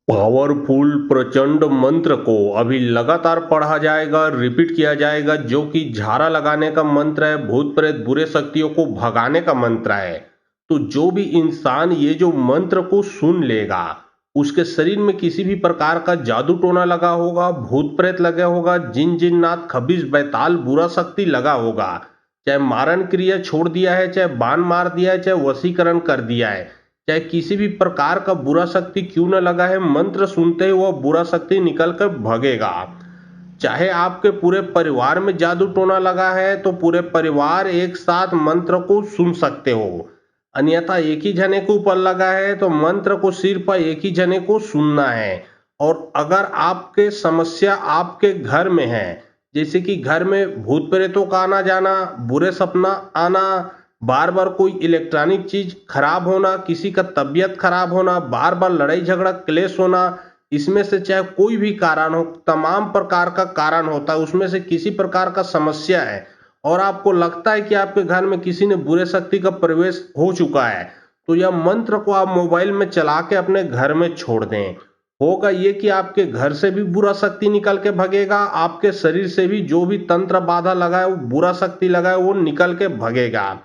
Powerful प्रचंड मंत्र को अभी लगातार पढ़ा जाएगा, रिपीट किया जाएगा, जो कि झाड़ा लगाने का मंत्र है, भूत प्रेत बुरे शक्तियों को भगाने का मंत्र है। तो जो भी इंसान ये जो मंत्र को सुन लेगा, उसके शरीर में किसी भी प्रकार का जादू टोना लगा होगा, भूत प्रेत लगा होगा, जिन जिन्नात खबीस बैताल बुरा शक्ति लगा होगा, चाहे मारण क्रिया छोड़ दिया है, चाहे बाण मार दिया है, चाहे वशीकरण कर दिया है, चाहे किसी भी प्रकार का बुरा शक्ति क्यों न लगा है, मंत्र सुनते ही वह बुरा शक्ति निकल कर भगेगा। चाहे आपके पूरे परिवार में जादू टोना लगा है तो पूरे परिवार एक साथ मंत्र को सुन सकते हो। अन्यथा एक ही जने के ऊपर लगा है तो मंत्र को सिर्फ एक ही जने को सुनना है। और अगर आपके समस्या आपके घर में है, जैसे कि घर में भूत प्रेतों का आना जाना, बुरे सपना आना, बार बार कोई इलेक्ट्रॉनिक चीज खराब होना, किसी का तबीयत खराब होना, बार बार लड़ाई झगड़ा क्लेश होना, इसमें से चाहे कोई भी कारण हो, तमाम प्रकार का कारण होता है, उसमें से किसी प्रकार का समस्या है और आपको लगता है कि आपके घर में किसी ने बुरे शक्ति का प्रवेश हो चुका है, तो यह मंत्र को आप मोबाइल में चला के अपने घर में छोड़ दें। होगा ये कि आपके घर से भी बुरा शक्ति निकल के भगेगा, आपके शरीर से भी जो भी तंत्र बाधा लगा है, वो बुरा शक्ति लगा है, वो निकल के भगेगा।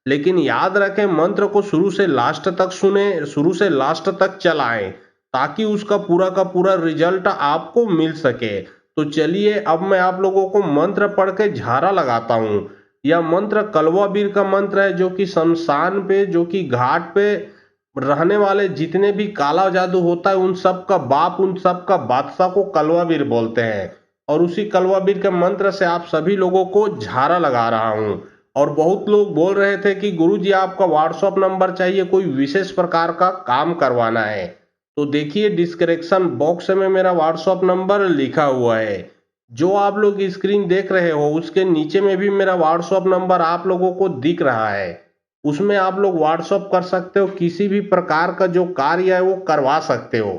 लेकिन याद रखें, मंत्र को शुरू से लास्ट तक सुने, शुरू से लास्ट तक चलाएं, ताकि उसका पूरा का पूरा रिजल्ट आपको मिल सके। तो चलिए अब मैं आप लोगों को मंत्र पढ़ के झाड़ा लगाता हूँ। यह मंत्र कलवा बीर का मंत्र है, जो कि शमशान पे, जो कि घाट पे रहने वाले जितने भी काला जादू होता है, उन सब का बाप, उन सब का बादशाह को कलवा बीर बोलते हैं। और उसी कलवा बीर के मंत्र से आप सभी लोगों को झाड़ा लगा रहा हूँ। और बहुत लोग बोल रहे थे कि गुरुजी आपका व्हाट्सएप नंबर चाहिए, कोई विशेष प्रकार का काम करवाना है। तो देखिए डिस्क्रिप्शन बॉक्स में मेरा व्हाट्सएप नंबर लिखा हुआ है। जो आप लोग स्क्रीन देख रहे हो उसके नीचे में भी मेरा व्हाट्सएप नंबर आप लोगों को दिख रहा है। उसमें आप लोग व्हाट्सएप कर सकते हो, किसी भी प्रकार का जो कार्य है वो करवा सकते हो।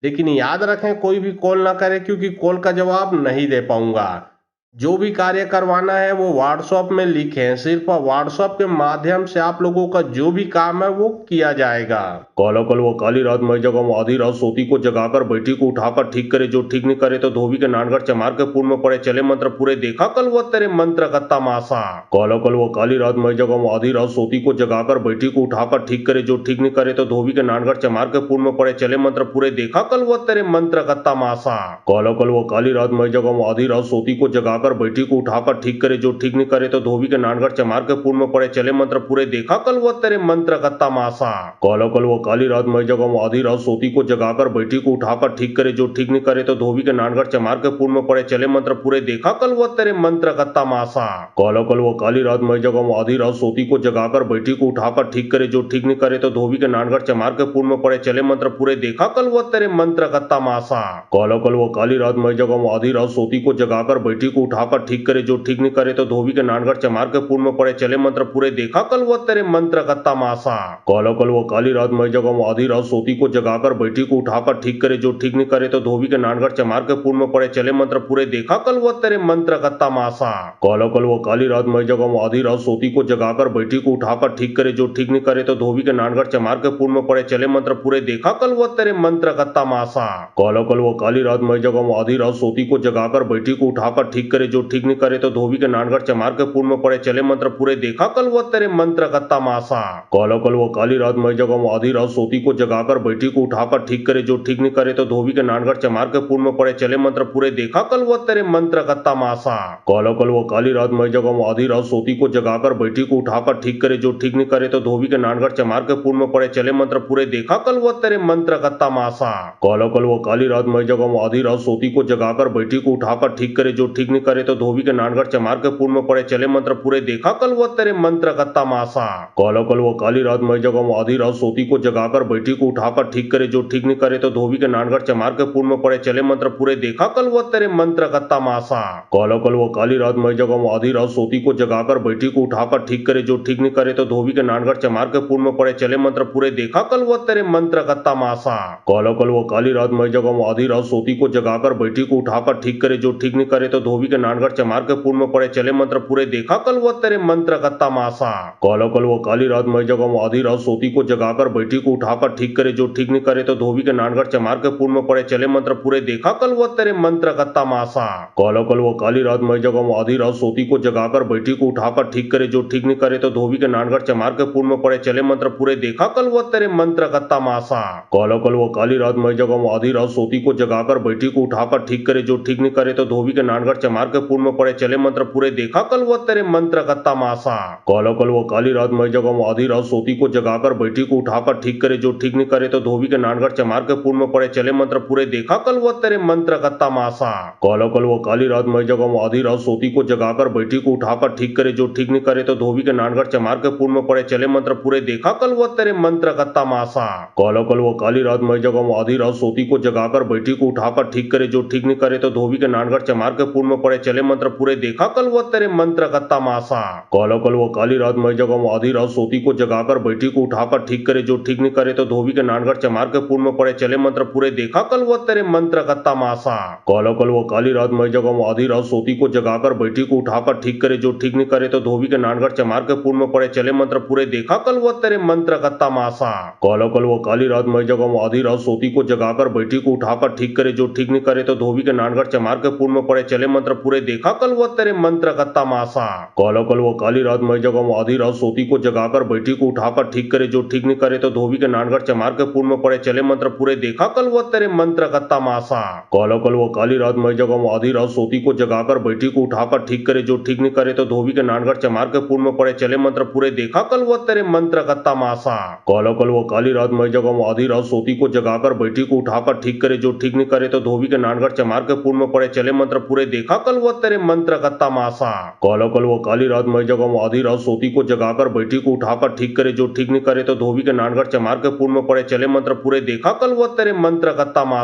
लेकिन याद रखें, कोई भी कॉल ना करे, क्योंकि कॉल का जवाब नहीं दे पाऊंगा। जो भी कार्य करवाना है वो व्हाट्सएप में लिखें, सिर्फ व्हाट्सएप के माध्यम से आप लोगों का जो भी काम है वो किया जाएगा। काला कल वो काली रात मैं जगम आधी रात सोती को जगाकर बैठी को उठाकर ठीक करे, जो ठीक नहीं करे तो धोबी के नानगढ़ चमार के पुर में पड़े चले मंत्र पूरे, देखा कल वो तेरे मंत्र का तमाशा। काला कल वो काली रात मैं जगम आधी रात सोती को जगाकर बैठी को उठाकर ठीक करे, जो ठीक नहीं करे तो धोबी के नानगढ़ चमार के पुर में पड़े चले मंत्र पूरे, देखा कल वो तेरे मंत्र का तमाशा। काला कल वो काली रात मैं जगम आधी रात सोती को जगाकर बैठी को उठाकर ठीक करे, जो ठीक नहीं करे तो धोबी के नानगढ़ चमार के पुर में पड़े चले मंत्र पूरे, देखा कल वो तेरे मंत्र का तमाशा। काला कल वो काली रात मैं जगम आधी रात सोती को जगाकर बैठी को उठाकर ठीक करे, जो ठीक नहीं करे तो धोबी के नानगढ़ चमार के पुर में पड़े चले मंत्र पूरे, देखा कल वो तेरे मंत्र का तमाशा। काला कल वो काली रात मैं जगम आधी रात सोती को जगाकर बैठी को उठाकर ठीक करे, जो ठीक नहीं करे तो धोबी के नानगढ़ चमार के पुर में पड़े चले मंत्र पूरे, देखा कल वो तेरे मंत्र का तमाशा। काला कल वो काली रात मैं जगम आधी रात सोती को जगाकर बैठी को उठाकर ठीक करे, जो ठीक नहीं करे तो धोबी के नानगढ़ चमार के पुर में पड़े चले मंत्र पूरे, देखा कल वो तेरे मंत्र का तमाशा। काला कल वो काली रात मैं जगम आधी रात सोती को जगाकर बैठी को उठाकर ठीक करे, जो ठीक नहीं करे तो धोबी के नानगढ़ चमार के पुर में पड़े चले मंत्र पूरे, देखा कल वो तेरे मंत्र का तमाशा। काला कल वो काली रात मैं जगम आधी रात सोती को जगाकर बैठी को उठाकर ठीक करे, जो ठीक नहीं करे तो धोबी के नानगढ़ चमार के पुर में पड़े चले मंत्र पूरे, देखा कल वो तेरे मंत्र का तमाशा। काला कल वो काली रात मैं जगम आधी रात सोती को जगाकर बैठी को उठाकर ठीक करे, जो ठीक नहीं करे तो धोबी के नानगढ़ चमार के पुर में पड़े चले मंत्र पूरे, देखा कल वो तेरे मंत्र का तमाशा। काला कल वो काली रात मैं जगम आधी रात सोती को जगाकर बैठी को उठाकर ठीक करे, जो ठीक नहीं करे तो धोबी के नानगढ़ चमार के पुर में पड़े चले मंत्र पूरे, देखा कल वो तेरे मंत्र का तमाशा। काला कल वो काली रात मैं जगम आधी रात सोती को जगाकर बैठी को उठाकर ठीक करे, जो ठीक नहीं करे तो धोबी के नानगढ़ चमार के पुर में पड़े चले मंत्र पूरे, देखा कल वो तेरे मंत्र का तमाशा। काला कल वो काली रात मैं जगम आधी रात सोती को जगाकर बैठी को उठाकर ठीक करे, जो ठीक नहीं करे तो धोबी के नानगढ़ चमार के पुर में पड़े चले मंत्र पूरे, देखा कल वो तेरे मंत्र का तमाशा। काला कल वो काली रात मैं जगम आधी रात सोती को जगाकर बैठी को उठाकर ठीक करे, जो ठीक नहीं करे तो धोबी के नानगढ़ चमार के पुर में पड़े चले मंत्र पूरे, देखा कल वो तेरे मंत्र का तमाशा। काला कल वो काली रात मैं जगम आधी रात सोती को जगाकर बैठी को उठाकर ठीक करे, जो ठीक नहीं करे तो धोबी के नानगढ़ चमार के पुर में पड़े चले मंत्र पूरे, देखा कल वो तेरे मंत्र का तमाशा। काला कल वो काली रात मैं जगम आधी रात सोती को जगाकर बैठी को उठाकर ठीक करे, जो ठीक नहीं करे तो धोबी के के नानगढ़ चमार के पूर्व में पड़े चले मंत्र पूरे देखा कल वो तेरे मंत्र का तमाशा। काला कल वो काली रात मई जगह वो आधी रात सोती को जगाकर बैठी को उठाकर ठीक करे, जो ठीक नहीं करे तो धोबी के नानगढ़ चमार के पूर्व में पड़े चले मंत्र पूरे देखा कल वो तेरे मंत्र का तमाशा। काला कल वो काली रात मई जगह वो आधी रात सोती को जगाकर बैठी को उठाकर ठीक करे, जो ठीक नहीं करे तो धोबी के नानगढ़ चमार के पूर्व में पड़े चले मंत्र पूरे देखा कल वो तेरे मंत्र का तमाशा। काला कल वो काली रात मई जगह वो आधी रात सोती को जगाकर बैठी को उठाकर ठीक करे, जो ठीक नहीं करे तो धोबी के नानगढ़ चमार के पूर्व में पड़े चले मंत्र पूरे देखा कल वो तेरे मंत्र का तमाशा। काला कल वो काली रात मई जगह वो आधी रात सोती को जगाकर बैठी को उठाकर ठीक करे, जो ठीक नहीं करे तो धोबी के नानगढ़ चमार के पूर्व में पड़े चले मंत्र पूरे देखा कल वो तेरे मंत्र का तमाशा। काला कल वो काली रात मई जगह वो आधी रात सोती को जगाकर बैठी को उठाकर ठीक करे, जो ठीक नहीं करे तो धोबी के नानगढ़ चमार के पूर्व में पड़े चले मंत्र पूरे देखा कल वो तेरे मंत्र का तमाशा। काला कल वो काली रात मई जगह वो आधी रात सोती को जगाकर बैठी को उठाकर ठीक करे, जो ठीक नहीं करे तो धोबी के नानगढ़ चमार के पूर्व में पड़े चले मंत्र पूरे देखा कल वो तेरे मंत्र का तमाशा। काला कल वो काली रात मई जगह वो आधी रात सोती को जगाकर बैठी को उठाकर ठीक करे, जो ठीक नहीं करे तो धोबी के नानगढ़ चमार के पूर्व में पड़े चले मंत्र पूरे देखा कल वो तेरे मंत्र का तमाशा। काला कल वो काली रात मई जगह वो आधी रात सोती को जगाकर बैठी को उठाकर ठीक करे, जो ठीक नहीं करे तो धोबी के नानगढ़ चमार के पूर्व में पड़े चले मंत्र पूरे देखा कल वो तेरे मंत्र का तमाशा। काला कल वो काली रात मई जगह वो आधी रात सोती को जगाकर बैठी को उठाकर ठीक करे, जो ठीक नहीं करे तो धोबी के नानगढ़ चमार के पूर्व में पड़े चले मंत्र पूरे देखा कल वो तेरे मंत्र का तमाशा। काला कल वो काली रात मई जगह वो आधी रात सोती को जगाकर बैठी को उठाकर ठीक करे, जो ठीक नहीं करे तो धोबी के नानगढ़ चमार के पूर्व में पड़े चले मंत्र पूरे देखा कल वो तेरे मंत्र का तमाशा। काला कल वो काली रात मई जगह वो आधी रात सोती को जगाकर बैठी को उठाकर ठीक करे, जो ठीक नहीं करे तो धोबी के नानगढ़ चमार के पूर्व में पड़े चले मंत्र पूरे देखा कल वो तेरे मंत्र का तमाशा। काला कल वो काली रात मई जगह वो आधी रात सोती को जगाकर बैठी को उठाकर ठीक करे, जो ठीक नहीं करे तो धोबी के नानगढ़ चमार के पूर्व में पड़े चले मंत्र पूरे देखा कल वो तेरे मंत्र का तमाशा। काला कल वो काली रात मई जगह वो आधी रात सोती को जगाकर बैठी को उठाकर ठीक करे, जो ठीक नहीं करे तो धोबी के नानगढ़ चमार के पूर्व में पड़े चले मंत्र पूरे देखा कल वो तेरे मंत्र का तमाशा।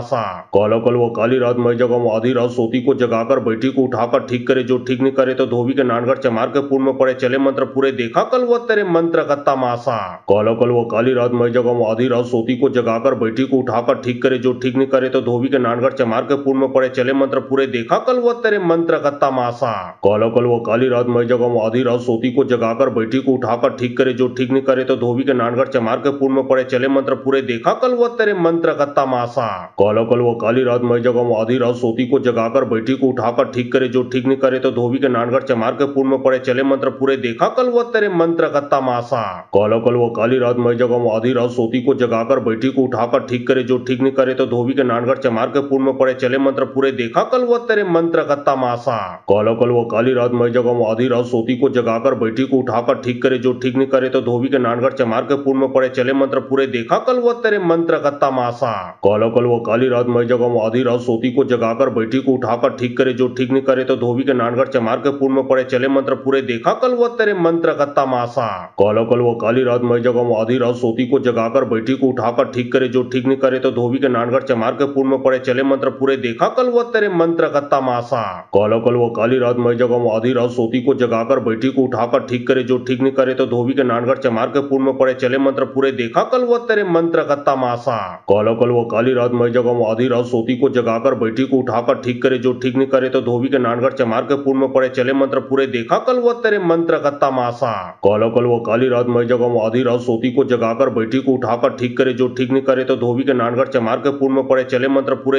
काला कल वो काली रात मई जगह वो आधी रात सोती को जगाकर बैठी को उठाकर ठीक करे, जो ठीक नहीं करे तो धोबी के नानगढ़ चमार के पूर्व में पड़े चले मंत्र पूरे देखा कल वो तेरे मंत्र का तमाशा। काला कल वो काली रात मई जगह वो आधी रात सोती को जगाकर बैठी को उठाकर ठीक करे, जो ठीक नहीं करे तो धोबी के नानगढ़ चमार के पूर्व में पड़े चले मंत्र पूरे देखा कल वो तेरे मंत्र का तमाशा। काला कल वो काली रात मई जगह वो आधी रात सोती को जगाकर बैठी को उठाकर ठीक करे, जो ठीक नहीं करे तो धोबी के नानगढ़ चमार के पूर्व में पड़े चले मंत्र पूरे देखा कल वो तेरे मंत्र का तमाशा। काला कल वो काली रात मई जगह वो आधी रात सोती को जगाकर बैठी को उठाकर ठीक करे, जो ठीक नहीं करे तो धोबी के नानगढ़ चमार के पूर्व में पड़े चले मंत्र पूरे देखा कल वो तेरे मंत्र का तमाशा। काला कल वो काली रात मई जगह वो आधी रात सोती को जगाकर बैठी को उठाकर ठीक करे, जो ठीक नहीं करे तो धोबी के नानगढ़ चमार के पूर्व में पड़े चले मंत्र पूरे देखा कल वो तेरे मंत्र का तमाशा। काला कल वो काली रात मई जगह वो आधी रात सोती को जगाकर बैठी को उठाकर ठीक करे, जो ठीक नहीं करे तो धोबी के नानगढ़ चमार के पूर्व में पड़े चले मंत्र पूरे देखा कल वो तेरे मंत्र का तमाशा। काला कल वो काली रात मई जगह वो आधी रात सोती को जगाकर बैठी को उठाकर ठीक करे, जो ठीक नहीं करे तो धोबी के नानगढ़ चमार के पूर्व में पड़े चले मंत्र पूरे देखा कल वो तेरे मंत्र का तमाशा। काला कल वो काली रात मई जगह वो आधी रात सोती को जगाकर बैठी को उठाकर ठीक करे, जो ठीक नहीं करे तो धोबी के नानगढ़ चमार के पूर्व में पड़े चले मंत्र पूरे देखा कल वो तेरे मंत्र का तमाशा। काला कल वो काली रात मई जगह वो आधी रात सोती को जगाकर बैठी को उठाकर ठीक करे, जो ठीक नहीं करे तो धोबी के नानगढ़ चमार के पूर्व में पड़े चले मंत्र पूरे देखा कल वो तेरे मंत्र का तमाशा। काला कल वो काली रात मई जगह वो आधी रात सोती को जगाकर बैठी को उठाकर ठीक करे, जो ठीक नहीं करे तो धोबी के नानगढ़ चमार के पूर्व में पड़े चले मंत्र पूरे देखा कल वो तेरे मंत्र का तमाशा। काला कल वो काली रात मई जगह वो आधी रात सोती को जगाकर बैठी को उठाकर ठीक करे, जो ठीक नहीं करे तो धोबी के नानगढ़ चमार के पूर्व में पड़े चले मंत्र पूरे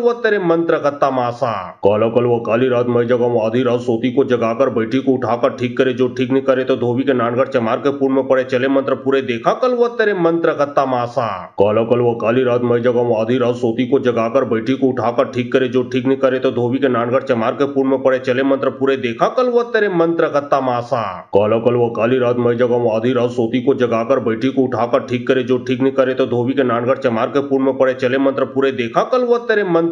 देखा कल वो तेरे मंत्र का तमाशा। काला कल वो काली रात मई जगह वो आधी रात सोती को जगाकर बैठी को उठाकर ठीक करे, जो ठीक नहीं करे तो धोबी के नानगढ़ चमार के पूर्व में पड़े चले मंत्र पूरे देखा कल वो तेरे मंत्र का तमाशा। काला कल वो काली रात मई जगह वो आधी रात सोती को जगाकर बैठी को उठाकर ठीक करे, जो ठीक नहीं करे तो धोबी के नानगढ़ चमार के पूर्व में पड़े चले मंत्र पूरे देखा कल वो तेरे मंत्र का तमाशा। काला कल वो काली रात मई जगह वो आधी रात सोती को जगाकर बैठी को उठाकर ठीक करे, जो ठीक नहीं करे तो धोबी के नानगढ़ चमार के पूर्व में पड़े चले मंत्र पूरे देखा कल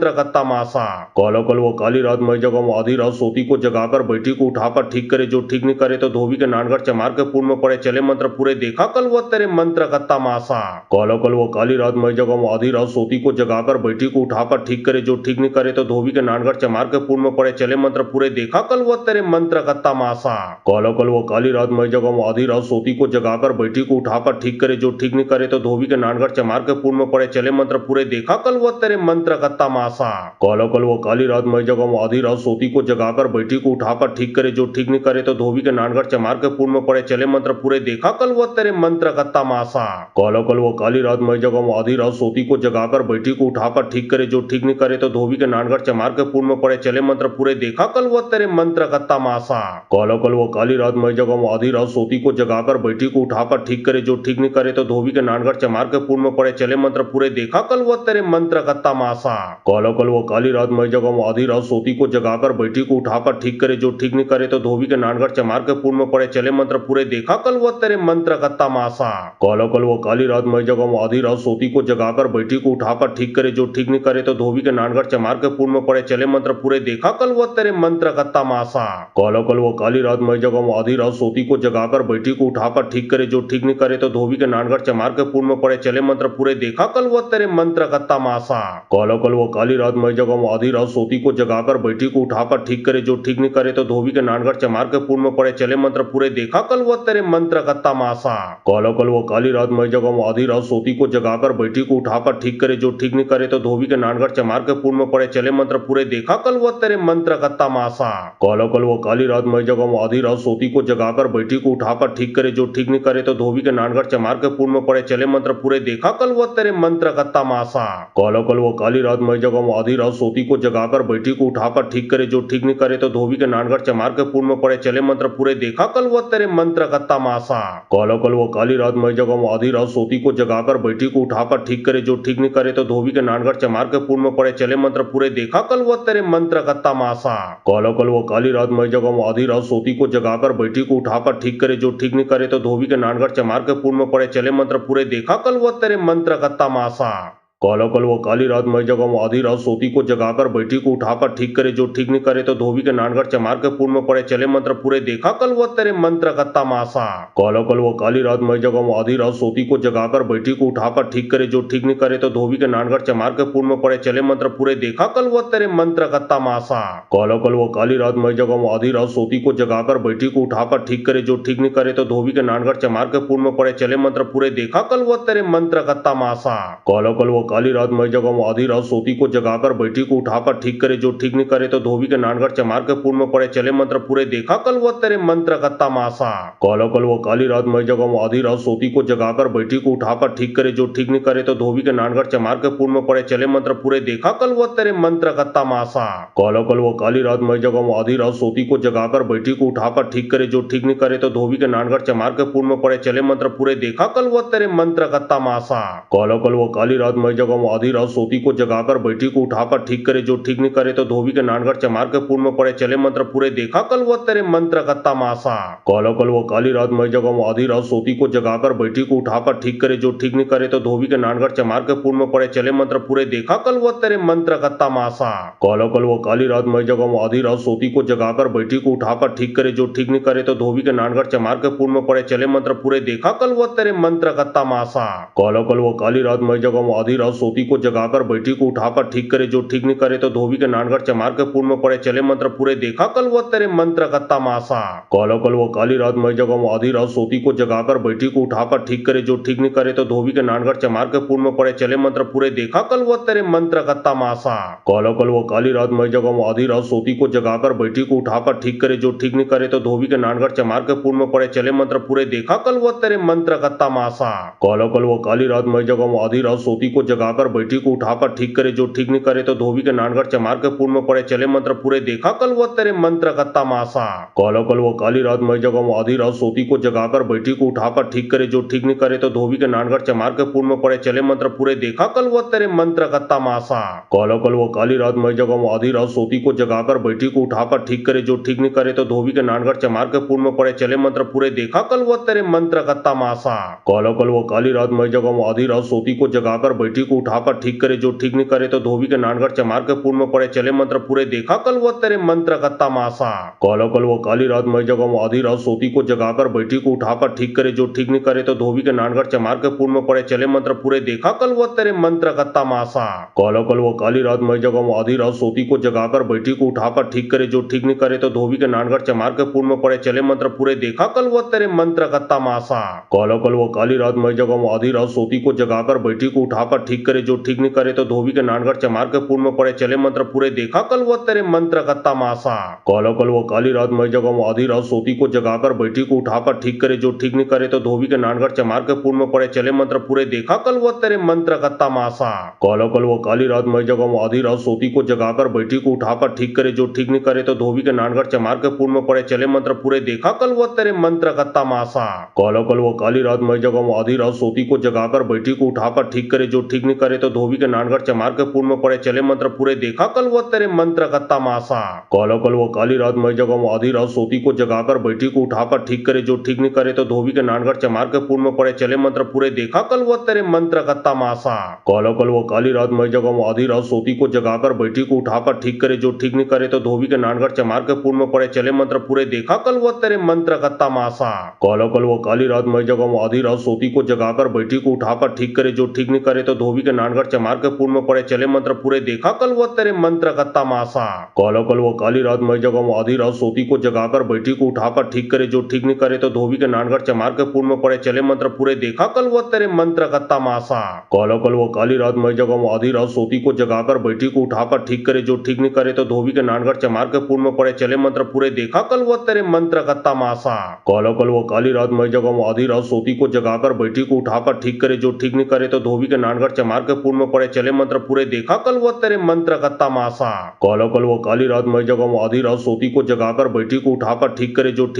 वो तेरे मंत्र का तमाशा। काला कल वो काली रात मई जगह वो आधी रात सोती को जगाकर बैठी को उठाकर ठीक करे, जो ठीक नहीं करे तो धोबी के नानगढ़ चमार के पूर्व में पड़े चले मंत्र पूरे देखा कल वो तेरे मंत्र का तमाशा। काला कल वो काली रात मई जगह वो आधी रात सोती को जगाकर बैठी को उठाकर ठीक करे, जो ठीक नहीं करे तो धोबी के नानगढ़ चमार के पूर्व में पड़े चले मंत्र पूरे देखा कल वो तेरे मंत्र का तमाशा। काला कल वो काली रात मई जगह वो आधी रात सोती को जगाकर बैठी को उठाकर ठीक करे, जो ठीक नहीं करे तो धोबी के नानगढ़ चमार के पूर्व में पड़े चले मंत्र पूरे देखा कल वो तेरे मंत्र का तमाशा। काला कल वो काली रात मई जगह वो आधी रात रात सोती को जगाकर बैठी को उठाकर ठीक करे जो ठीक नहीं करे तो धोबी के नानगढ़ चमार के पूर्ण में पड़े चले मंत्र पूरे देखा कल वो तेरे मंत्र का तमाशा। कालो कल वो काली रात मैं जगम आधी रात सोती को जगाकर बैठी को उठाकर ठीक करे जो ठीक नहीं करे तो धोबी के नानगढ़ चमार के पूर्ण में पड़े चले मंत्र पूरे देखा कल वो तेरे मंत्र का तमाशा। कालो कल वो काली रात मैं जगम आधी रात सोती को जगाकर बैठी को उठाकर ठीक करे जो ठीक नहीं करे तो धोबी के नानगढ़ चमार के पूर्ण में पड़े चले मंत्र पूरे देखा कल वो तेरे मंत्र का तमाशा। कालो कल वो काली रात मैं जगम आधी रात सोती को जगाकर बैठी को उठाकर ठीक करे जो ठीक नहीं करे तो धोबी के नानगढ़ चमार के पूर्ण में पड़े चले मंत्र पूरे देखा कल वो तेरे मंत्र का तमाशा। कालो कल वो काली रात मैं जगम आधी रात सोती को जगाकर बैठी को उठाकर ठीक करे जो ठीक नहीं करे तो धोबी के नानगढ़ चमार के पूर्ण में पड़े चले मंत्र पूरे देखा कल वो तेरे मंत्र का तमाशा। कालो कल वो काली रात मैं जगम आधी रात सोती को जगाकर बैठी को उठाकर ठीक करे जो ठीक नहीं करे तो धोबी के नानगढ़ चमार के पूर्ण में पड़े चले मंत्र पूरे देखा कल वो तेरे मंत्र का तमाशा। कालो कल वो काली रात मैं जगम आधी रात सोती को जगाकर बैठी को उठाकर ठीक करे जो ठीक नहीं करे तो धोबी के नानगढ़ चमार के पूर्ण में पड़े चले मंत्र पूरे देखा कल वो तेरे मंत्र का तमाशा। कालो कल वो काली रात मैं जगम आधी रात सोती को जगाकर बैठी को उठाकर ठीक करे जो ठीक नहीं करे तो धोबी के नानगढ़ चमार के पूर्ण में पड़े चले मंत्र पूरे देखा कल वो तेरे मंत्र का तमाशा। कालो कल वो काली रात मैं जगम आधी रात सोती को जगाकर बैठी को उठाकर ठीक करे जो ठीक नहीं करे तो धोबी के नानगढ़ चमार के पूर्ण में पड़े चले मंत्र पूरे देखा कल वो तेरे मंत्र का तमाशा। कालो कल वो काली रात मैं जगम आधी रात सोती को जगाकर बैठी को उठाकर ठीक करे जो ठीक नहीं करे तो धोबी के नानगढ़ चमार के पूर्ण में पड़े चले मंत्र पूरे देखा कल वो तेरे मंत्र का तमाशा। कालो कल वो काली रात मैं जगम आधी रात सोती को जगाकर बैठी को उठाकर ठीक करे जो ठीक नहीं करे तो धोबी के नानगढ़ चमार के पूर्ण में पड़े चले मंत्र पूरे देखा कल वो तेरे मंत्र का तमाशा। कालो कल वो काली रात मैं जगम आधी रात सोती को जगाकर बैठी को उठाकर ठीक करे जो ठीक नहीं करे तो धोबी के नानगढ़ चमार के पूर्ण में पड़े चले मंत्र पूरे देखा कल वो तेरे मंत्र का तमाशा। कालो कल वो काली रात मैं जगम आधी रात सोती को जगाकर बैठी को उठाकर ठीक करे जो ठीक नहीं करे तो धोबी के नानगढ़ चमार के पूर्ण में पड़े चले मंत्र पूरे देखा कल वो तेरे मंत्र का तमाशा। कालो कल वो काली रात मैं जगम आधी रात सोती को जगाकर बैठी को उठाकर ठीक करे जो ठीक नहीं करे तो धोबी के नानगढ़ चमार के पूर्ण में पड़े चले मंत्र पूरे देखा कल वो तेरे मंत्र का तमाशा। कालो कल वो काली रात मैं जगम आधी रात सोती को जगाकर बैठी को उठाकर ठीक करे जो ठीक नहीं करे तो धोबी के नानगढ़ चमार के पूर्ण में पड़े चले मंत्र पूरे देखा कल वो तेरे मंत्र का तमाशा। कालो कल वो काली रात मैं जगम आधी रात सोती को जगाकर बैठी को उठाकर ठीक करे जो ठीक नहीं करे तो धोबी के नानगढ़ चमार के पूर्ण में पड़े चले मंत्र पूरे देखा कल वो तेरे मंत्र का तमाशा। कालो कल वो काली रात मैं जगम आधी रात सोती को जगाकर बैठी को उठाकर ठीक करे जो ठीक नहीं करे तो धोबी के नानगढ़ चमार के पूर्ण में पड़े चले मंत्र पूरे देखा कल वो तेरे मंत्र का तमाशा। कालो कल वो काली रात मैं जगम आधी रात सोती को जगाकर बैठी को उठाकर ठीक करे जो ठीक नहीं करे तो धोबी के नानगढ़ चमार के पूर्ण में पड़े चले मंत्र पूरे देखा कल वो तेरे मंत्र का तमाशा। कालो कल वो काली रात मैं जगम आधी रात सोती को जगाकर बैठी को उठाकर ठीक करे जो ठीक नहीं करे तो धोबी के नानगढ़ चमार के पूर्ण में पड़े चले मंत्र पूरे देखा कल वो तेरे मंत्र का तमाशा। कालो कल वो काली रात मैं जगम आधी रात सोती को जगाकर बैठी को उठाकर ठीक करे जो ठीक नहीं करे तो धोबी के नानगढ़ चमार के पूर्ण में पड़े चले मंत्र पूरे देखा कल वो तेरे मंत्र का तमाशा। कालो कल वो काली रात मैं जगम आधी रात सोती को जगाकर बैठी को उठाकर ठीक करे जो ठीक नहीं करे तो धोबी के नानगढ़ चमार के पूर्ण में पड़े चले मंत्र पूरे देखा कल वो तेरे मंत्र का तमाशा। कालो कल वो काली रात मैं जगम आधी रात सोती को जगाकर बैठी को उठाकर ठीक करे जो ठीक नहीं करे तो धोबी के नानगढ़ चमार के पूर्ण में पड़े चले मंत्र पूरे देखा कल वो तेरे मंत्र का तमाशा। कालो कल वो काली रात मैं जगम आधी रात सोती को जगाकर बैठी को उठाकर ठीक करे जो ठीक नहीं करे तो धोबी के नानगढ़ चमार के पूर्ण में पड़े चले मंत्र पूरे देखा कल वो तेरे मंत्र का तमाशा। कालो कल वो काली रात मैं जगम आधी रात सोती को जगाकर बैठी को उठाकर ठीक करे जो ठीक नहीं करे तो धोबी के नानगढ़ चमार के पूर्ण में पड़े चले मंत्र पूरे देखा कल वो तेरे मंत्र का तमाशा। कालो कल वो काली रात मैं जगम आधी रात सोती को जगाकर बैठी को उठाकर ठीक करे जो ठीक नहीं करे तो धोबी के नानगढ़ चमार के पूर्ण में पड़े चले मंत्र पूरे देखा कल वो तेरे मंत्र का तमाशा। कालो कल वो काली रात मैं जगम आधी रात सोती को जगाकर बैठी को उठाकर ठीक करे जो ठीक नहीं करे तो धोबी के नानगढ़ चमार के पूर्ण में पड़े चले मंत्र पूरे देखा कल वो तेरे मंत्र का तमाशा। कालो कल वो काली रात मैं जगम आधी रात सोती को जगाकर बैठी को उठाकर ठीक करे जो ठीक नहीं करे तो धोबी के नानगढ़ चमार के पूर्ण में पड़े चले मंत्र पूरे देखा कल वो तेरे मंत्र का तमाशा। कालो कल वो काली रात मैं जगम आधी रात सोती को जगाकर बैठी को उठाकर ठीक करे जो ठीक नहीं करे तो धोबी के नानगढ़ चमार के पूर्ण में पड़े चले मंत्र पूरे देखा कल वो तेरे मंत्र का तमाशा। कालो कल वो काली रात मैं जगम आधी रात सोती को जगाकर बैठी को उठाकर ठीक करे जो ठीक नहीं करे तो धोबी के नानगढ़ चमार के पूर्ण में पड़े चले मंत्र पूरे देखा कल वो तेरे मंत्र का तमाशा। कालो कल वो काली रात मैं जगम आधी रात सोती को जगाकर बैठी को उठाकर ठीक करे जो ठीक नहीं करे तो धोबी के नानगढ़ चमार के पूर्ण में पड़े चले मंत्र पूरे देखा कल वो तेरे मंत्र का तमाशा। कालो कल वो काली रात मैं जगम आधी रात सोती को जगाकर बैठी को उठाकर ठीक करे जो ठीक नहीं करे तो धोबी के नानगढ़ चमार के पूर्ण में पड़े चले मंत्र पूरे देखा कल वो तेरे मंत्र का तमाशा। काला कल वो काली रात मई जगह में आधी रात सोती को जगाकर बैठी को उठाकर ठीक करे जो ठीक नहीं करे तो धोबी के नानगढ़ चमार के पूर्ण में पड़े चले मंत्र पूरे देखा कल वो तेरे मंत्र का तमाशा। काला कल वो काली रात मई जगह में आधी रात सोती को जगाकर बैठी को उठाकर ठीक करे जो ठीक नहीं करे तो धोबी के नानगढ़ चमार के पूर्ण में पड़े चले मंत्र पूरे देखा कल वो तेरे मंत्र का तमाशा। काला कल वो काली रात मई जगह में आधी रात सोती को जगाकर बैठी को उठाकर ठीक करे जो ठीक नहीं करे तो धोबी के नानगढ़ चमार के पूर्ण में पड़े चले मंत्र पूरे देखा कल वो तेरे मंत्र का तमाशा। काला कल वो काली रात मई जगह में आधी रात सोती को जगाकर बैठी को उठाकर ठीक करे जो ठीक नहीं करे तो धोबी के नानगढ़ चमार के पूर्ण में पड़े चले मंत्र पूरे देखा कल वो तेरे मंत्र का तमाशा। काला कल वो काली रात मई जगह में आधी रात सोती को जगाकर बैठी को उठाकर ठीक करे जो ठीक नहीं करे तो धोबी के नानगढ़ चमार के पूर्ण में पड़े चले मंत्र पूरे देखा कल वो तेरे मंत्र का तमाशा। काला कल वो काली रात मई जगह में आधी रात सोती को जगाकर बैठी को उठाकर ठीक करे जो ठीक नहीं करे तो धोबी के नानगढ़ चमार के पूर्ण में पड़े चले मंत्र पूरे देखा कल वो तेरे मंत्र का तमाशा। काला कल वो काली रात मई जगह में आधी रात सोती को जगाकर बैठी को उठाकर ठीक करे जो ठीक नहीं करे तो धोबी के नानगढ़ चमार के पूर्ण में पड़े चले मंत्र पूरे देखा कल वो तेरे मंत्र का तमाशा। काला कल वो काली रात मई जगह में आधी रात सोती को जगाकर बैठी को उठाकर ठीक करे जो ठीक नहीं करे तो धोबी के नानगढ़ चमार के पूर्ण में पड़े चले मंत्र पूरे देखा कल वो तेरे मंत्र का तमाशा। काला कल वो काली रात मई जगह में आधी रात सोती को जगाकर बैठी को उठाकर ठीक करे जो ठीक नहीं करे तो धोबी के नानगढ़ चमार के पूर्ण में पड़े चले मंत्र पूरे देखा कल वो तेरे मंत्र का तमाशा। काला कल वो काली रात मई जगह में आधी रात सोती को जगाकर बैठी को उठाकर ठीक करे जो ठीक नहीं करे तो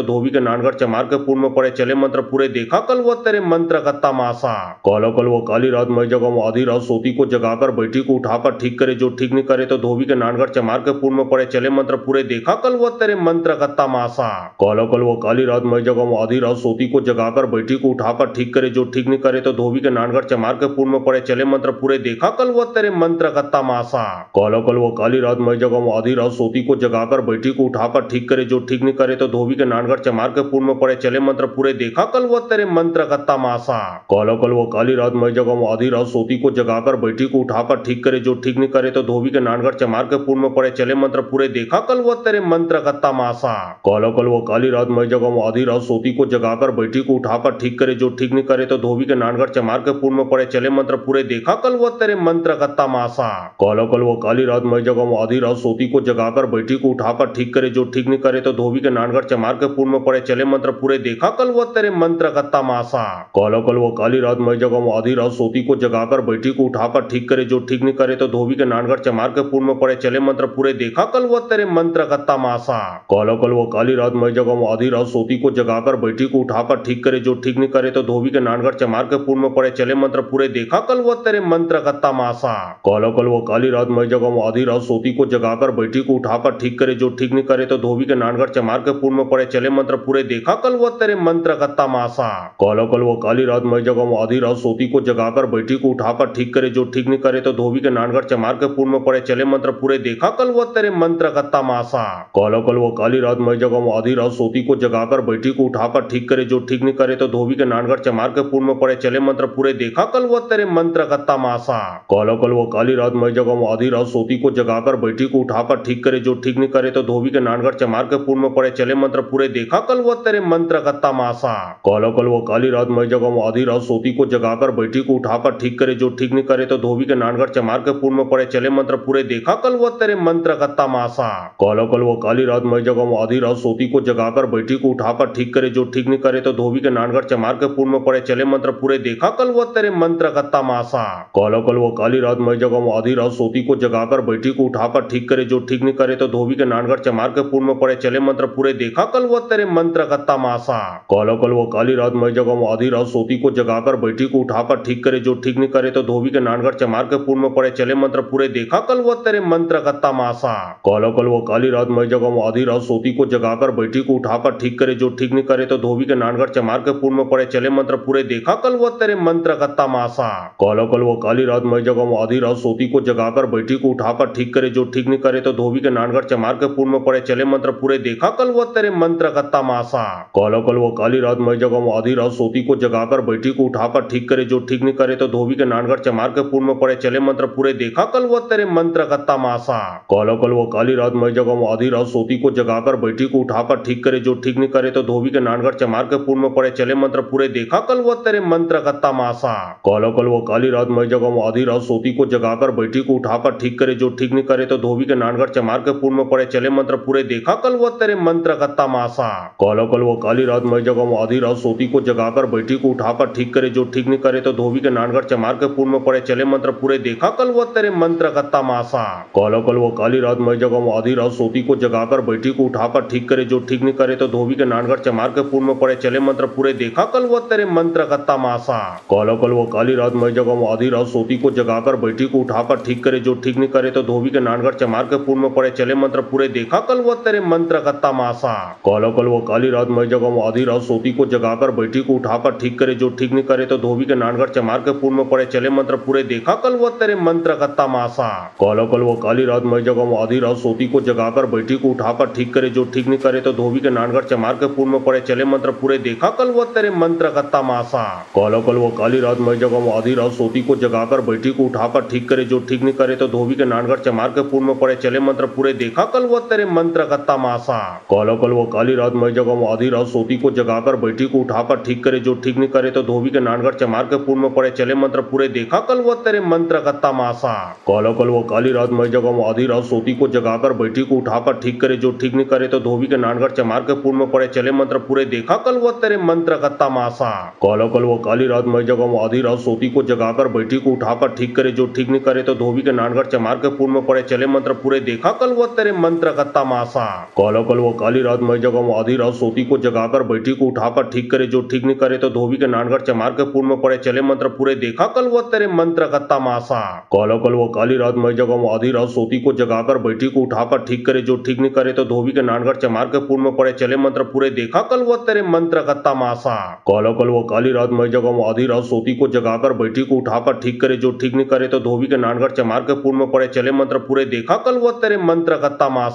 धोबी के नानगढ़ चमार के पूर्ण में पड़े चले मंत्र पूरे देखा कल वो तेरे मंत्र का तमाशा। काला कल वो काली रात मई जगह में आधी रात सोती को जगाकर बैठी को उठाकर ठीक करे जो ठीक नहीं करे तो धोबी के नानगढ़ चमार के पूर्ण में पड़े चले मंत्र पूरे देखा कल वो तेरे मंत्र का तमाशा। काला कल वो काली रात मई जगह में आधी रात सोती को जगाकर बैठी को उठाकर ठीक करे जो ठीक नहीं करे तो धोबी के नानगढ़ चमार के पूर्ण में पड़े चले मंत्र पूरे देखा कल वो तेरे मंत्र का तमाशा। काला कल वो काली रात मई जगह में आधी रात सोती को जगाकर बैठी को उठाकर ठीक करे जो ठीक नहीं करे तो धोबी के नानगढ़ चमार के पूर्ण में पड़े चले मंत्र पूरे देखा कल वो तेरे मंत्र का तमाशा। काला कल वो काली रात मई जगह में आधी रात सोती को जगाकर बैठी को उठाकर ठीक करे जो ठीक नहीं करे तो धोबी के नानगढ़ चमार के पूर्ण में पड़े चले मंत्र पूरे देखा कल वो तेरे मंत्र का तमाशा। काला कल वो काली रात मई जगह में आधी रात सोती को जगाकर बैठी को उठाकर ठीक करे जो ठीक नहीं करे तो धोबी के नानगढ़ चमार के पूर्ण में पड़े चले मंत्र पूरे देखा कल वो तेरे मंत्र का तमाशा। काला कल वो काली रात मई जगह में आधी रात सोती को जगाकर बैठी को उठाकर ठीक करे जो ठीक नहीं करे तो धोबी के नानगढ़ चमार के पूर्ण में पड़े चले मंत्र पूरे देखा कल वो तेरे मंत्र का तमाशा। काला कल वो काली रात मई जगह में आधी रात सोती को जगाकर बैठी को उठाकर ठीक करे जो ठीक नहीं करे तो धोबी के नानगढ़ चमार के पूर्ण में पड़े चले मंत्र पूरे देखा कल वो तेरे मंत्र का तमाशा। काला कल वो काली रात मई जगह में आधी रात सोती को जगाकर बैठी को उठाकर ठीक करे जो ठीक नहीं करे तो धोबी के नानगढ़ चमार के पूर्ण में पड़े चले मंत्र पूरे देखा कल वो तेरे मंत्र का तमाशा। काला कल वो काली रात मई जगह में आधी रात सोती को जगाकर बैठी को उठाकर ठीक करे जो ठीक नहीं करे तो धोबी के नानगढ़ चमार के पूर्ण में पड़े चले मंत्र पूरे देखा कल वो तेरे मंत्र का तमाशा। काला कल वो काली रात मई जगह में आधी रात सोती को जगाकर बैठी को उठाकर ठीक करे जो ठीक नहीं करे तो धोबी के नानगढ़ चमार के पूर्ण में पड़े चले मंत्र पूरे देखा कल वो तेरे मंत्र का तमाशा। काला कल वो काली रात मई जगह में आधी रात सोती को जगाकर बैठी को उठाकर ठीक करे जो ठीक नहीं करे तो धोबी के नानगढ़ चमार के पूर्ण में पड़े चले मंत्र पूरे देखा कल वो तेरे मंत्र का तमाशा। काला कल वो काली रात मई जगह में आधी रात सोती को जगाकर बैठी को उठाकर ठीक करे जो ठीक नहीं करे तो धोबी के नानगढ़ चमार के पूर्ण में पड़े चले मंत्र पूरे देखा कल वो तेरे मंत्र का तमाशा। काला कल वो काली रात मई जगह में आधी रात सोती को जगाकर बैठी को उठाकर ठीक करे जो ठीक नहीं करे तो धोबी के नानगढ़ चमार के पूर्ण में पड़े चले मंत्र पूरे देखा कल वो तेरे मंत्र का तमाशा। काला कल वो काली रात मई जगह में आधी रात सोती को जगाकर बैठी को उठाकर ठीक करे जो ठीक नहीं करे तो धोबी के नानगढ़ चमार के पूर्ण में पड़े चले मंत्र पूरे देखा कल वो तेरे मंत्र का तमाशा। काला कल वो काली रात मई जगह में आधी रात सोती को जगाकर बैठी को उठाकर ठीक करे जो ठीक नहीं करे तो धोबी के नानगढ़ चमार के पूर्ण में पड़े चले मंत्र पूरे देखा कल वो तेरे मंत्र का तमाशा। काला कल वो काली रात मई जगह में आधी रात सोती को जगाकर बैठी को उठाकर ठीक करे जो ठीक नहीं करे तो धोबी के नानगढ़ चमार के पूर्ण में पड़े चले मंत्र पूरे देखा कल वो तेरे मंत्र का तमाशा। काला कल वो काली रात मई जगह में आधी रात सोती को जगाकर बैठी को उठाकर ठीक करे जो ठीक नहीं करे तो धोबी के नानगढ़ चमार के पूर्ण में पड़े चले मंत्र पूरे देखा कल वो तेरे मंत्र का तमाशा। काला कल वो काली रात मई जगह में आधी रात सोती को जगाकर बैठी को उठाकर ठीक करे जो ठीक नहीं करे तो धोबी के नानगढ़ चमार के पूर्ण में पड़े चले मंत्र पूरे देखा कल वो तेरे मंत्र का तमाशा। काला कल वो काली रात मई जगह में आधी रात सोती को जगाकर बैठी को उठाकर ठीक करे जो ठीक नहीं करे तो धोबी के नानगढ़ चमार के पूर्ण में पड़े चले मंत्र पूरे देखा कल वो तेरे मंत्र का तमाशा। काला कल वो काली रात मई जगह में आधी रात सोती को जगाकर बैठी को उठाकर ठीक करे जो ठीक नहीं करे तो धोबी के नानगढ़ चमार के पूर्ण में पड़े चले मंत्र पूरे देखा कल वो तेरे मंत्र का तमाशा। काला कल वो काली रात मई जगम आधी रात सोती को जगाकर बैठी को उठाकर ठीक करे जो ठीक नहीं करे तो धोबी के नानगढ़ चमार के पूर्व में पड़े चले मंत्र पूरे देखा कल वो तेरे मंत्र का तमाशा। काला कल वो काली रात मई जगम आधी रात सोती को जगाकर बैठी को उठाकर ठीक करे जो ठीक नहीं करे तो धोबी के नानगढ़ चमार के पूर्व में पड़े चले मंत्र पूरे देखा कल वो तेरे मंत्र का तमाशा। काला कल वो काली रात मई जगम आधी रात सोती को जगाकर बैठी को उठाकर ठीक करे जो ठीक नहीं करे तो धोबी के नानगढ़ चमार के पूर्व में पड़े चले मंत्र पूरे देखा कल वो तेरे मंत्र का तमाशा। काला कल वो काली रात मई जगम आधी रात सोती को जगाकर बैठी को उठाकर ठीक करे जो ठीक नहीं करे तो धोबी के नानगढ़ चमार के पूर्व में पड़े चले मंत्र पूरे देखा कल वो तेरे मंत्र का तमाशा। काला कल वो काली रात मई जगम आधी रात सोती को जगाकर बैठी को उठाकर ठीक करे जो ठीक नहीं करे तो धोबी के नानगढ़ चमार के पूर्व में पड़े चले मंत्र पूरे देखा कल वो तेरे मंत्र का तमाशा। काला कल वो काली रात मई जगम आधी रात सोती को जगाकर बैठी को उठाकर ठीक करे जो ठीक नहीं करे तो धोबी के नानगढ़ चमार के पूर्व में पड़े चले मंत्र पूरे देखा कल वो तेरे मंत्र का तमाशा। काला कल वो काली रात मई जगम आधी रात सोती को जगाकर बैठी को उठाकर ठीक करे जो ठीक नहीं करे तो धोबी के नानगढ़ चमार के पूर्व में पड़े चले मंत्र पूरे देखा कल वो तेरे मंत्र का तमाशा। काला कल वो काली रात मई जगम आधी रात सोती को जगाकर बैठी को उठाकर ठीक करे जो ठीक नहीं करे तो धोबी के नानगढ़ चमार के पूर्व में पड़े चले मंत्र पूरे देखा कल वो तेरे मंत्र का तमाशा। काला कल वो काली रात मई जगम आधी रात सोती को जगाकर बैठी को उठाकर ठीक करे जो ठीक नहीं करे तो धोबी के नानगढ़ चमार के पूर्व में पड़े चले मंत्र पूरे देखा कल वो तेरे मंत्र का तमाशा। काला कल वो काली रात मई जगम आधी रात सोती को जगाकर बैठी को उठाकर ठीक करे जो ठीक नहीं करे तो धोबी के नानगढ़ चमार के पूर्व में पड़े चले मंत्र पूरे देखा कल वो तेरे मंत्र का तमाशा। काला कल वो काली रात मई जगम आधी रात सोती को जगाकर बैठी को उठाकर ठीक करे जो ठीक नहीं करे तो धोबी के नानगढ़ चमार के पूर्व में पड़े चले मंत्र पूरे देखा कल वो तेरे मंत्र का तमाशा। काला कल वो काली रात मई जगम आधी रात सोती को जगाकर बैठी को उठाकर ठीक करे जो ठीक नहीं करे तो धोबी के नानगढ़ चमार के पूर्व में पड़े चले मंत्र पूरे देखा कल वो तेरे मंत्र का तमाशा। काला कल वो काली रात मई जगम आधी रात सोती को जगाकर बैठी को उठाकर ठीक करे जो ठीक नहीं करे तो धोबी के नानगढ़ चमार के पूर्व में पड़े चले मंत्र पूरे देखा कल वो तेरे मंत्र का तमाशा।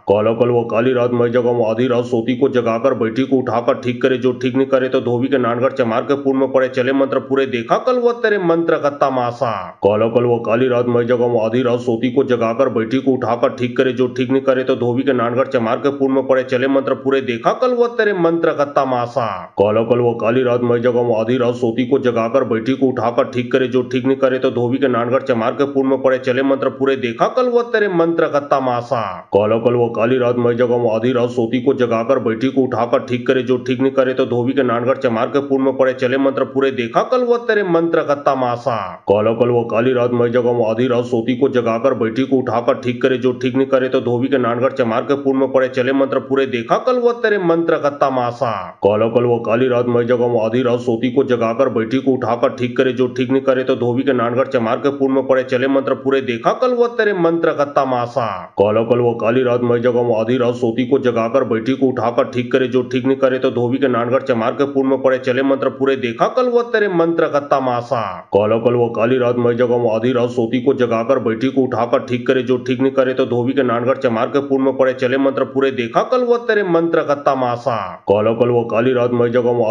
काला कल वो काली रात मई जगम आधी रात सोती को जगाकर बैठी को उठाकर ठीक करे जो ठीक नहीं करे तो धोबी के नानगढ़ चमार के पूर्व में पड़े चले मंत्र पूरे देखा कल वो तेरे मंत्र का तमाशा। काला कल वो काली रात मई जगम आधी रात सोती को जगाकर बैठी को उठाकर ठीक करे जो ठीक नहीं करे तो धोबी के नानगढ़ चमार के पूर्व में पड़े चले मंत्र पूरे देखा कल वो तेरे मंत्र का तमाशा। काला कल वो काली रात मई जगम आधी रात सोती को जगाकर बैठी को उठाकर ठीक करे जो ठीक नहीं करे तो धोबी के नानगढ़ चमार के पूर्व में पड़े चले मंत्र पूरे देखा कल वो तेरे मंत्र का तमाशा। काला कल वो काली रात मई जगम आधी रात सोती को जगाकर बैठी को उठाकर ठीक करे जो ठीक नहीं करे तो धोबी के नानगढ़ चमार के पूर्व में पड़े चले मंत्र पूरे देखा कल वो तेरे मंत्र का तमाशा। काला कल वो काली रात मई जगम आधी रात सोती को जगाकर बैठी को उठाकर ठीक करे जो ठीक नहीं करे तो धोबी के नानगढ़ चमार के पूर्व में पड़े चले मंत्र पूरे देखा कल वो तेरे मंत्र का तमाशा। काला कल वो काली रात मई जगम आधी रात सोती को जगाकर बैठी को उठाकर ठीक करे जो ठीक नहीं करे तो धोबी के नानगढ़ चमार के पूर्व में पड़े चले मंत्र पूरे देखा कल वो तेरे मंत्र का तमाशा। काला कल वो काली रात मई जगम आधी रात सोती को जगाकर बैठी को उठाकर ठीक करे जो ठीक नहीं करे तो धोबी के नानगढ़ चमार के पूर्व में पड़े चले मंत्र पूरे देखा कल वो तेरे मंत्र का तमाशा। काला कल वो काली रात मई जगम आधी रात सोती को जगाकर बैठी को उठाकर ठीक करे जो ठीक नहीं करे तो धोबी के नानगढ़ चमार के पूर्व में पड़े चले मंत्र पूरे देखा कल वो तेरे मंत्र का तमाशा। काला कल वो काली रात मई जगम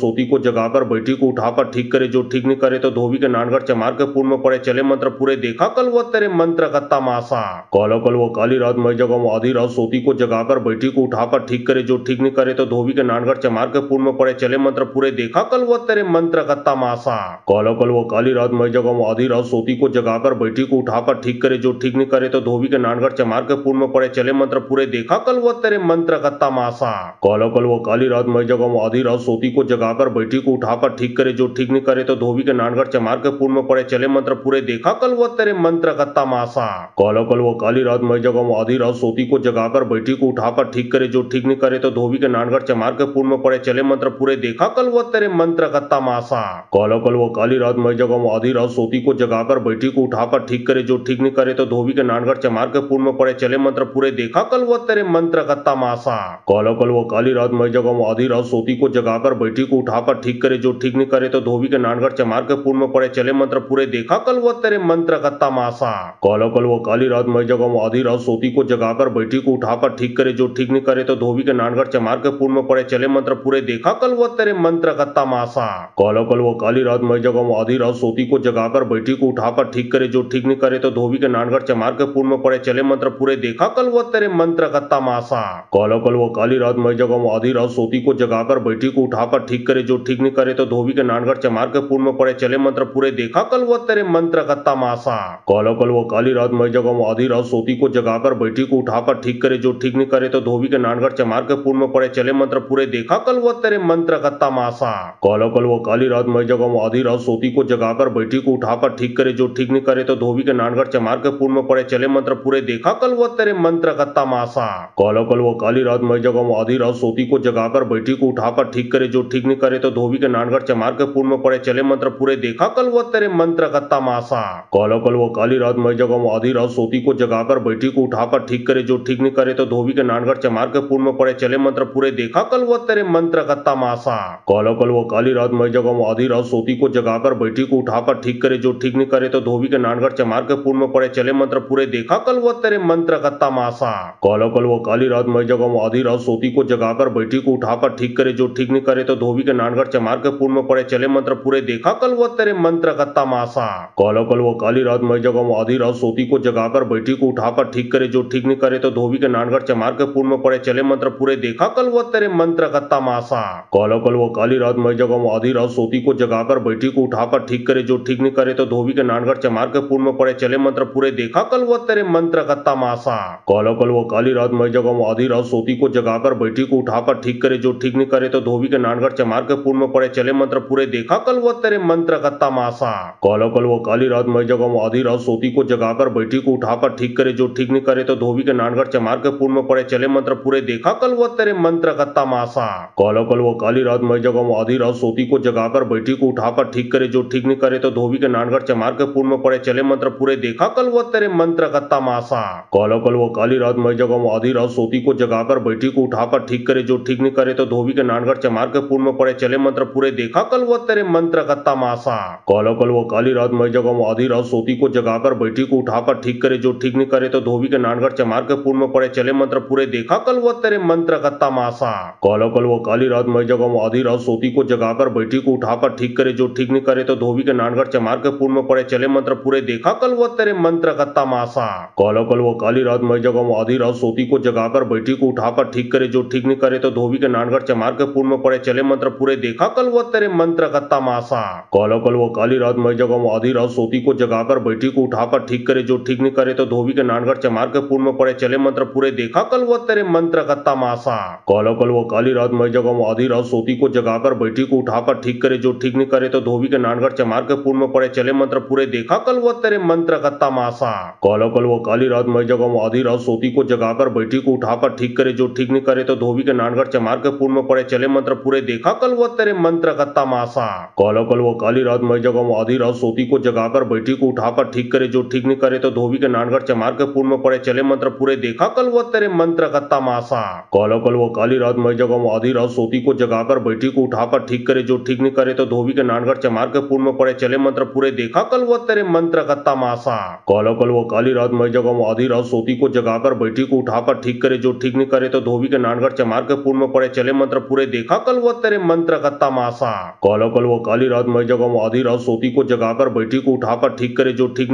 आधी रात सोती को जगाकर बैठी को उठाकर ठीक करे जो ठीक नहीं करे तो धोबी के नानगढ़ चमार के पूर्व में पड़े चले मंत्र पूरे देखा कल वो तेरे मंत्र का तमाशा। काला कल वो काली रात मई जगम आधी रात सोती को जगाकर बैठी को उठाकर ठीक करे जो ठीक नहीं करे तो धोबी के नानगढ़ चमार के पूर्व में पड़े चले मंत्र पूरे देखा कल वो तेरे मंत्र का तमाशा। काला कल वो काली रात मई जगम आधी रात सोती को जगाकर बैठी को उठाकर ठीक करे जो ठीक नहीं करे तो धोबी के नानगढ़ चमार के पूर्व में पड़े चले मंत्र पूरे देखा कल वो तेरे मंत्र का तमाशा। काला कल वो काली रात मई जगम आधी रात सोती को जगाकर बैठी को उठाकर ठीक करे जो ठीक नहीं करे तो धोबी के नानगढ़ चमार के पूर्व में पड़े चले मंत्र पूरे देखा कल वो तेरे मंत्र का तमाशा। काला कल वो काली रात मई जगम आधी रात सोती को जगाकर बैठी को उठाकर ठीक करे जो ठीक नहीं करे तो धोबी के नानगढ़ चमार के पूर्व में पड़े चले मंत्र पूरे देखा कल वो तेरे मंत्र का तमाशा। काला कल वो काली रात मई जगम आधी रात सोती को जगाकर बैठी को उठाकर ठीक करे जो ठीक नहीं करे तो धोबी के नानगढ़ चमार के पूर्व में पड़े चले मंत्र पूरे देखा कल वो तेरे मंत्र का तमाशा। काला कल वो काली रात मई जगम आधी रात सोती को जगाकर बैठी को उठाकर ठीक करे जो ठीक नहीं करे तो धोबी के नानगढ़ चमार के पूर्व में पड़े चले मंत्र पूरे देखा कल वो तेरे मंत्र का तमाशा। काला कल वो काली रात मई जगम आधी रात सोती को जगाकर बैठी को उठाकर ठीक करे जो ठीक नहीं करे तो धोबी के नानगढ़ चमार के पूर्व में पड़े चले मंत्र पूरे देखा कल वो तेरे मंत्र का तमाशा। काला कल वो काली रात मई जगम आधी रात सोती को जगाकर बैठी को उठाकर ठीक करे जो ठीक नहीं करे तो धोबी के नानगढ़ चमार के पूर्व में पड़े चले मंत्र पूरे देखा कल वो तेरे मंत्र का तमाशा। काला कल वो काली रात मई जगम आधी रात सोती को जगाकर बैठी को उठाकर ठीक करे जो ठीक नहीं करे तो धोबी के नानगढ़ चमार के पूर्व में पड़े चले चले मंत्र पूरे देखा कल वो तेरे मंत्र का तमाशा। काला कल वो काली रात मैं जगह आधी रात सोती को जगाकर बैठी को उठाकर ठीक करे जो ठीक नहीं करे तो धोबी के नानगढ़ चमार के पूर्व में पड़े चले मंत्र पूरे देखा कल वो तेरे मंत्र का तमाशा। काला कल वो काली रात मैं जगह आधी रात सोती को जगाकर बैठी को उठाकर ठीक करे जो ठीक नहीं करे तो धोबी के नानगढ़ चमार के पूर्व में पड़े चले मंत्र पूरे देखा कल वो तेरे मंत्र का तमाशा। काला कल वो काली रात मैं जगह आधी रात सोती को जगाकर बैठी को उठाकर ठीक करे जो ठीक नहीं करे तो धोबी के नानगढ़ चमार के पूर्व में पड़े चले मंत्र पूरे देखा कल वो तेरे मंत्र का तमाशा। काला कल वो काली रात मैं जगह आधी रात सोती को जगाकर बैठी को उठाकर ठीक करे जो ठीक नहीं करे तो धोबी के नानगढ़ चमार के पूर्व में पड़े चले मंत्र पूरे देखा कल वो तेरे मंत्र का तमाशा। काला कल वो काली रात मैं जगह आधी रात सोती को जगाकर बैठी को उठाकर ठीक करे जो ठीक नहीं करे तो धोबी के नानगढ़ चमार के पूर्व में पड़े चले मंत्र पूरे देखा कल वो तेरे मंत्र का तमाशा। काला कल वो काली रात मैं जगह आधी रात सोती को जगाकर बैठी को उठाकर ठीक करे जो ठीक नहीं करे तो धोबी के नानगढ़ चमार के पूर्व में पड़े चले मंत्र पूरे देखा कल वो तेरे मंत्र का तमाशा। काला कल वो काली रात मैं जगह आधी रात सोती को जगाकर बैठी को उठाकर ठीक करे जो ठीक नहीं करे तो धोबी के नानगढ़ चमार के पूर्व में पड़े चले मंत्र पूरे देखा कल वो तेरे मंत्र का तमाशा। काला कल वो काली रात मैं जगह आधी रात सोती को जगाकर बैठी को उठाकर ठीक करे जो ठीक नहीं करे तो धोबी के नानगढ़ चमार के पूर्व में पड़े चले मंत्र पूरे देखा कल वो तेरे मंत्र का तमाशा। काला कल वो काली रात मैं जगह आधी रात सोती को जगाकर बैठी को उठाकर ठीक करे जो ठीक नहीं करे तो धोबी के नानगढ़ चमार के पूर्व में पड़े चले मंत्र पूरे देखा कल वो तेरे मंत्र का तमाशा। काला कल वो काली रात मैं जगह आधी रात सोती को जगाकर बैठी को उठाकर ठीक करे जो ठीक नहीं करे तो धोबी के नानगढ़ चमार के पूर्व में पड़े चले मंत्र पूरे देखा कल वो तेरे मंत्र का तमाशा। काला कल वो काली रात मैं जगह आधी रात सोती को जगाकर बैठी को उठाकर ठीक करे जो ठीक नहीं करे तो धोबी के नानगढ़ चमार के पूर्व में पड़े चले मंत्र पूरे देखा कल वो तेरे मंत्र का तमाशा। काला कल वो काली रात मैं जगह आधी रात सोती को जगाकर बैठी को उठाकर ठीक करे जो ठीक नहीं करे तो धोबी के नानगढ़ चमार के पूर्व में पड़े चले मंत्र पूरे देखा कल वो तेरे मंत्र का तमाशा। काला कल वो काली रात मैं जगह आधी रात सोती को जगाकर बैठी को उठाकर ठीक करे जो ठीक नहीं करे तो धोबी के नानगढ़ चमार के पूर्व में पड़े चले मंत्र पूरे देखा कल वो तेरे मंत्र का तमाशा। काला कल वो काली रात मैं जगह आधी रात सोती को जगाकर बैठी को उठाकर ठीक करे जो ठीक नहीं करे तो धोबी के नानगढ़ चमार के पूर्व में पड़े चले मंत्र पूरे देखा कल वो तेरे मंत्र का तमाशा। काला कल वो काली रात मैं जगह आधी रात सोती को जगाकर बैठी को उठाकर ठीक करे जो ठीक नहीं करे तो धोबी के नानगढ़ चमार के पूर्व में पड़े चले मंत्र पूरे देखा कल वो तेरे मंत्र का तमाशा। काला कल वो काली रात मैं जगह आधी रात सोती को जगाकर बैठी को उठाकर ठीक करे जो ठीक नहीं करे तो धोबी के नानगढ़ चमार के पूर्व में पड़े चले मंत्र पूरे देखा कल वो तेरे मंत्र का तमाशा। काला कल वो काली रात मैं जगह आधी रात सोती को जगाकर बैठी को उठाकर ठीक करे जो ठीक नहीं करे तो धोबी के नानगढ़ चमार के पूर्व में पड़े चले मंत्र पूरे देखा कल वो तेरे मंत्र का तमाशा। काला कल वो काली रात मैं जगह आधी रात सोती को जगाकर बैठी को उठाकर ठीक करे जो ठीक नहीं करे तो धोबी के नानगढ़ चमार के पूर्व में पड़े चले मंत्र पूरे देखा कल वो तेरे मंत्र का तमाशा। काला कल वो काली रात मैं जगह आधी रात सोती को जगाकर बैठी को उठाकर ठीक करे जो ठीक नहीं करे तो धोबी के नानगढ़ चमार के पूर्व में पड़े चले मंत्र पूरे देखा कल वो तेरे मंत्र का तमाशा। काला कल वो काली रात मैं जगह आधी रात सोती को जगाकर बैठी को उठाकर ठीक करे जो ठीक नहीं करे तो धोबी के नानगढ़ चमार के पूर्व में पड़े चले मंत्र पूरे देखा कल वो तेरे मंत्र का तमाशा। काला कल वो काली रात मैं जगह आधी रात सोती को जगाकर बैठी को उठाकर ठीक करे जो ठीक नहीं करे तो धोबी के नानगढ़ चमार के पूर्व में पड़े चले मंत्र पूरे देखा कल वो तेरे मंत्र का तमाशा। काला कल वो काली रात मैं जगह आधी रात सोती को जगाकर बैठी को उठाकर ठीक करे जो ठीक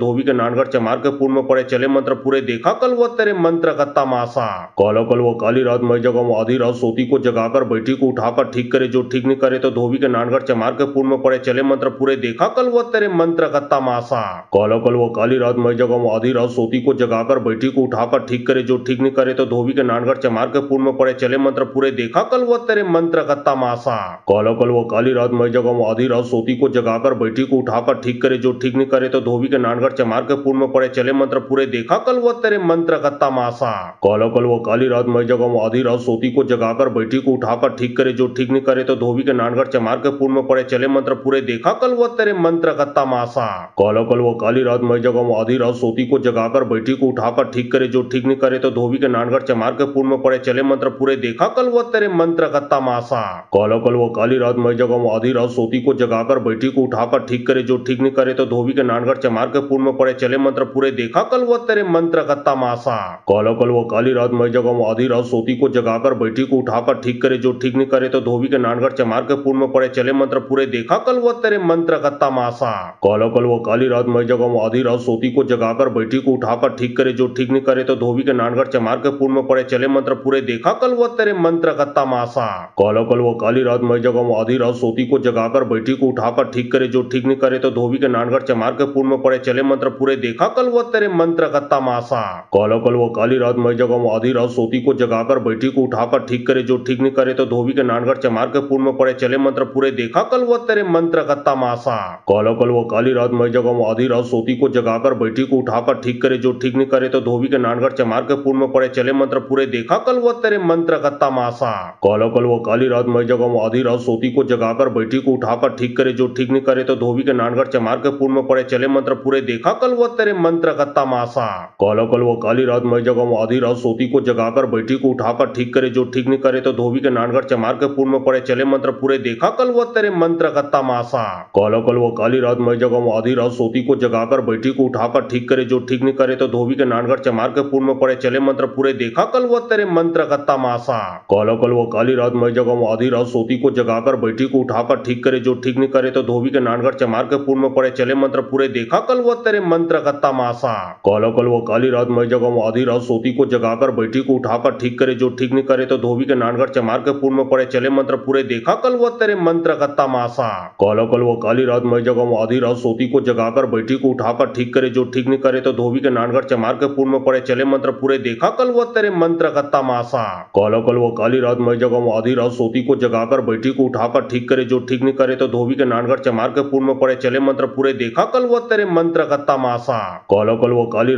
नहीं करे तो धोबी के नानगढ़ चमार के पूर्व में पड़े चले मंत्र पूरे देखा कल वो तेरे मंत्र का तमाशा। काला कल वो काली रात मैं जगह आधी रात सोती को जगाकर बैठी को उठाकर ठीक करे जो ठीक नहीं करे तो धोबी के नानगढ़ चमार के पूर्व में पड़े चले मंत्र पूरे देखा कल वो तेरे मंत्र का तमाशा। काला कल वो काली रात मैं जगह आधी रात सोती को जगाकर बैठी को उठाकर ठीक करे जो ठीक नहीं करे तो धोबी के नानगढ़ चमार के पूर्व में पड़े चले मंत्र पूरे देखा कल वो तेरे मंत्र का तमाशा। काला कल वो काली रात मैं जगह आधी रात सोती को जगाकर बैठी को उठाकर ठीक करे जो ठीक नहीं करे तो धोबी के नानगढ़ चमार के पूर्व में पड़े चले मंत्र पूरे देखा कल वो तेरे मंत्र का तमाशा। काला कल वो काली रात मैं जगह आधी रात सोती को जगाकर बैठी को उठाकर ठीक करे जो ठीक नहीं करे तो धोबी के नानगढ़ चमार के पूर्व में पड़े चले मंत्र पूरे देखा कल वो तेरे मंत्र का तमाशा। काला कल वो काली रात मैं जगह आधी रात सोती को जगाकर बैठी को उठाकर ठीक करे जो ठीक नहीं करे तो धोबी के नानगढ़ चमार के पूर्व में पड़े चले मंत्र पूरे देखा कल वो तेरे मंत्र का तमाशा। काला कल वो काली रात मैं जगह आधी रात सोती को जगाकर बैठी को उठाकर ठीक करे जो ठीक नहीं करे तो धोबी के नानगढ़ चमार के पूर्व में पड़े चले मंत्र पूरे देखा कल वो तेरे मंत्र का तमाशा। काला कल वो काली रात मैं जगह आधी रात सोती को जगाकर बैठी को उठाकर ठीक करे जो ठीक नहीं करे तो धोबी के नानगढ़ चमार के पूर्व में पड़े चले मंत्र पूरे देखा कल वो तेरे मंत्र का तमाशा। काला कल वो काली रात मैं जगह आधी रात सोती को जगाकर बैठी को उठाकर ठीक करे जो ठीक नहीं करे तो धोबी के नानगढ़ चमार के पूर्व में पड़े चले मंत्र पूरे देखा कल वो तेरे मंत्र का तमाशा। काला कल वो काली रात मैं जगह आधी रात सोती को जगाकर बैठी को उठाकर ठीक करे जो ठीक नहीं करे तो धोबी के नानगढ़ चमार के पूर्व में पड़े चले मंत्र पूरे देखा कल वो तेरे मंत्र का तमाशा। काला कल वो काली रात मई जगह वो आधी रात सोती को जगाकर बैठी को उठाकर ठीक करे जो ठीक नहीं करे तो धोबी के नानगढ़ चमार के पूर्व में पड़े चले मंत्र पूरे देखा कल वो तेरे मंत्र का तमाशा। काला कल वो काली रात मई जगह वो आधी रात सोती को जगाकर बैठी को उठाकर ठीक करे जो ठीक नहीं करे तो धोबी के नानगढ़ चमार के पूर्व में पड़े चले मंत्र पूरे देखा कल वो तेरे मंत्र का तमाशा। काला कल वो काली रात मई जगह वो आधी रात सोती को जगाकर बैठी को उठाकर ठीक करे जो ठीक नहीं करे तो धोबी के नानगढ़ चमार के पूर्व में पड़े चले मंत्र पूरे देखा कल वो तेरे मंत्र का तमाशा। काला कल वो काली रात मई जगह वो आधी रात सोती को जगाकर बैठी को उठाकर ठीक करे जो ठीक नहीं करे तो धोबी के नानगढ़ चमार के पूर्व में पड़े चले मंत्र पूरे देखा कल वो तेरे मंत्र का तमाशा। काला कल वो काली रात मई जगह वो आधी रात सोती को जगाकर बैठी को उठाकर ठीक करे जो ठीक नहीं करे तो धोबी के नानगढ़ चमार के पूर्व में पड़े चले मंत्र पूरे देखा कल वो तेरे मंत्र का तमाशा। काला कल वो काली रात मई जगह वो आधी रात सोती को जगाकर बैठी को उठाकर ठीक करे जो ठीक नहीं करे तो धोबी के नानगढ़ चमार के पूर्व में पड़े चले मंत्र पूरे देखा कल वो तेरे मंत्र का तमाशा। काला कल वो काली रात मई जगह वो आधी रात सोती को जगाकर बैठी को उठाकर ठीक करे जो ठीक नहीं करे तो धोबी के नानगढ़ चमार के पूर्व में पड़े चले मंत्र पूरे देखा कल वो तेरे मंत्र का तमाशा। काला कल वो काली रात मई जगह वो आधी रात सोती को जगाकर बैठी को उठाकर ठीक करे जो ठीक नहीं करे तो धोबी के नानगढ़ चमार के पूर्व में पड़े चले मंत्र पूरे देखा कल वो तेरे मंत्र का तमाशा। काला कल वो काली रात मई जगह वो आधी रात सोती को जगाकर बैठी को उठाकर ठीक करे जो ठीक नहीं करे तो धोबी के नानगढ़ चमार के पूर्व में पड़े चले मंत्र पूरे देखा कल वो तेरे मंत्र का तमाशा। काला कल वो काली रात मई जगह वो आधी रात सोती को जगाकर बैठी को उठाकर ठीक करे जो ठीक नहीं करे तो धोबी के नानगढ़ चमार के पूर्व में पड़े चले मंत्र पूरे देखा कल वो तेरे मंत्र का तमाशा। काला कल वो काली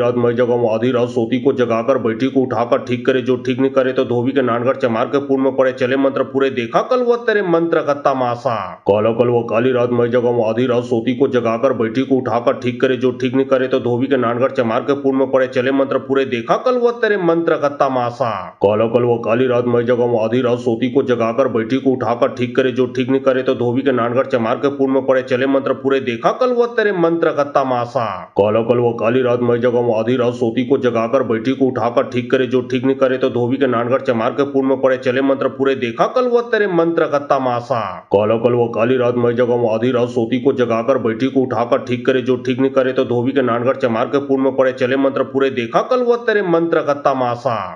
रात मई जगह वो आधी रात सोती को जगाकर बैठी को उठाकर ठीक करे जो ठीक नहीं करे तो धोबी के नानगढ़ चमार के पूर्व में पड़े चले मंत्र पूरे देखा कल वो तेरे मंत्र का तमाशा। काला कल वो काली रात मई जगह वो आधी रात सोती को जगाकर बैठी को उठाकर ठीक करे जो ठीक नहीं करे तो धोबी के नानगढ़ चमार के पूर्व में पड़े चले मंत्र पूरे देखा कल वो तेरे मंत्र का तमाशा। काला कल वो काली रात मई जगह वो आधी रात सोती को जगाकर बैठी को उठाकर ठीक करे जो ठीक नहीं करे तो धोबी के नानगढ़ चमार के पूर्व में पड़े चले मंत्र पूरे देखा कल वो तेरे मंत्र का तमाशा। काला कल वो काली रात मई जगह वो आधी रात सोती को जगाकर बैठी को उठाकर ठीक करे जो ठीक नहीं करे तो धोबी के नानगढ़ चमार के पूर्व में पड़े चले मंत्र पूरे देखा कल वो तेरे मंत्र का तमाशा। काला कल वो काली रात मई जगह वो आधी रात सोती को जगाकर बैठी को उठाकर ठीक करे जो ठीक नहीं करे तो धोबी के नानगढ़ चमार के पूर्व में पड़े चले मंत्र पूरे देखा कल वो तेरे मंत्र का तमाशा।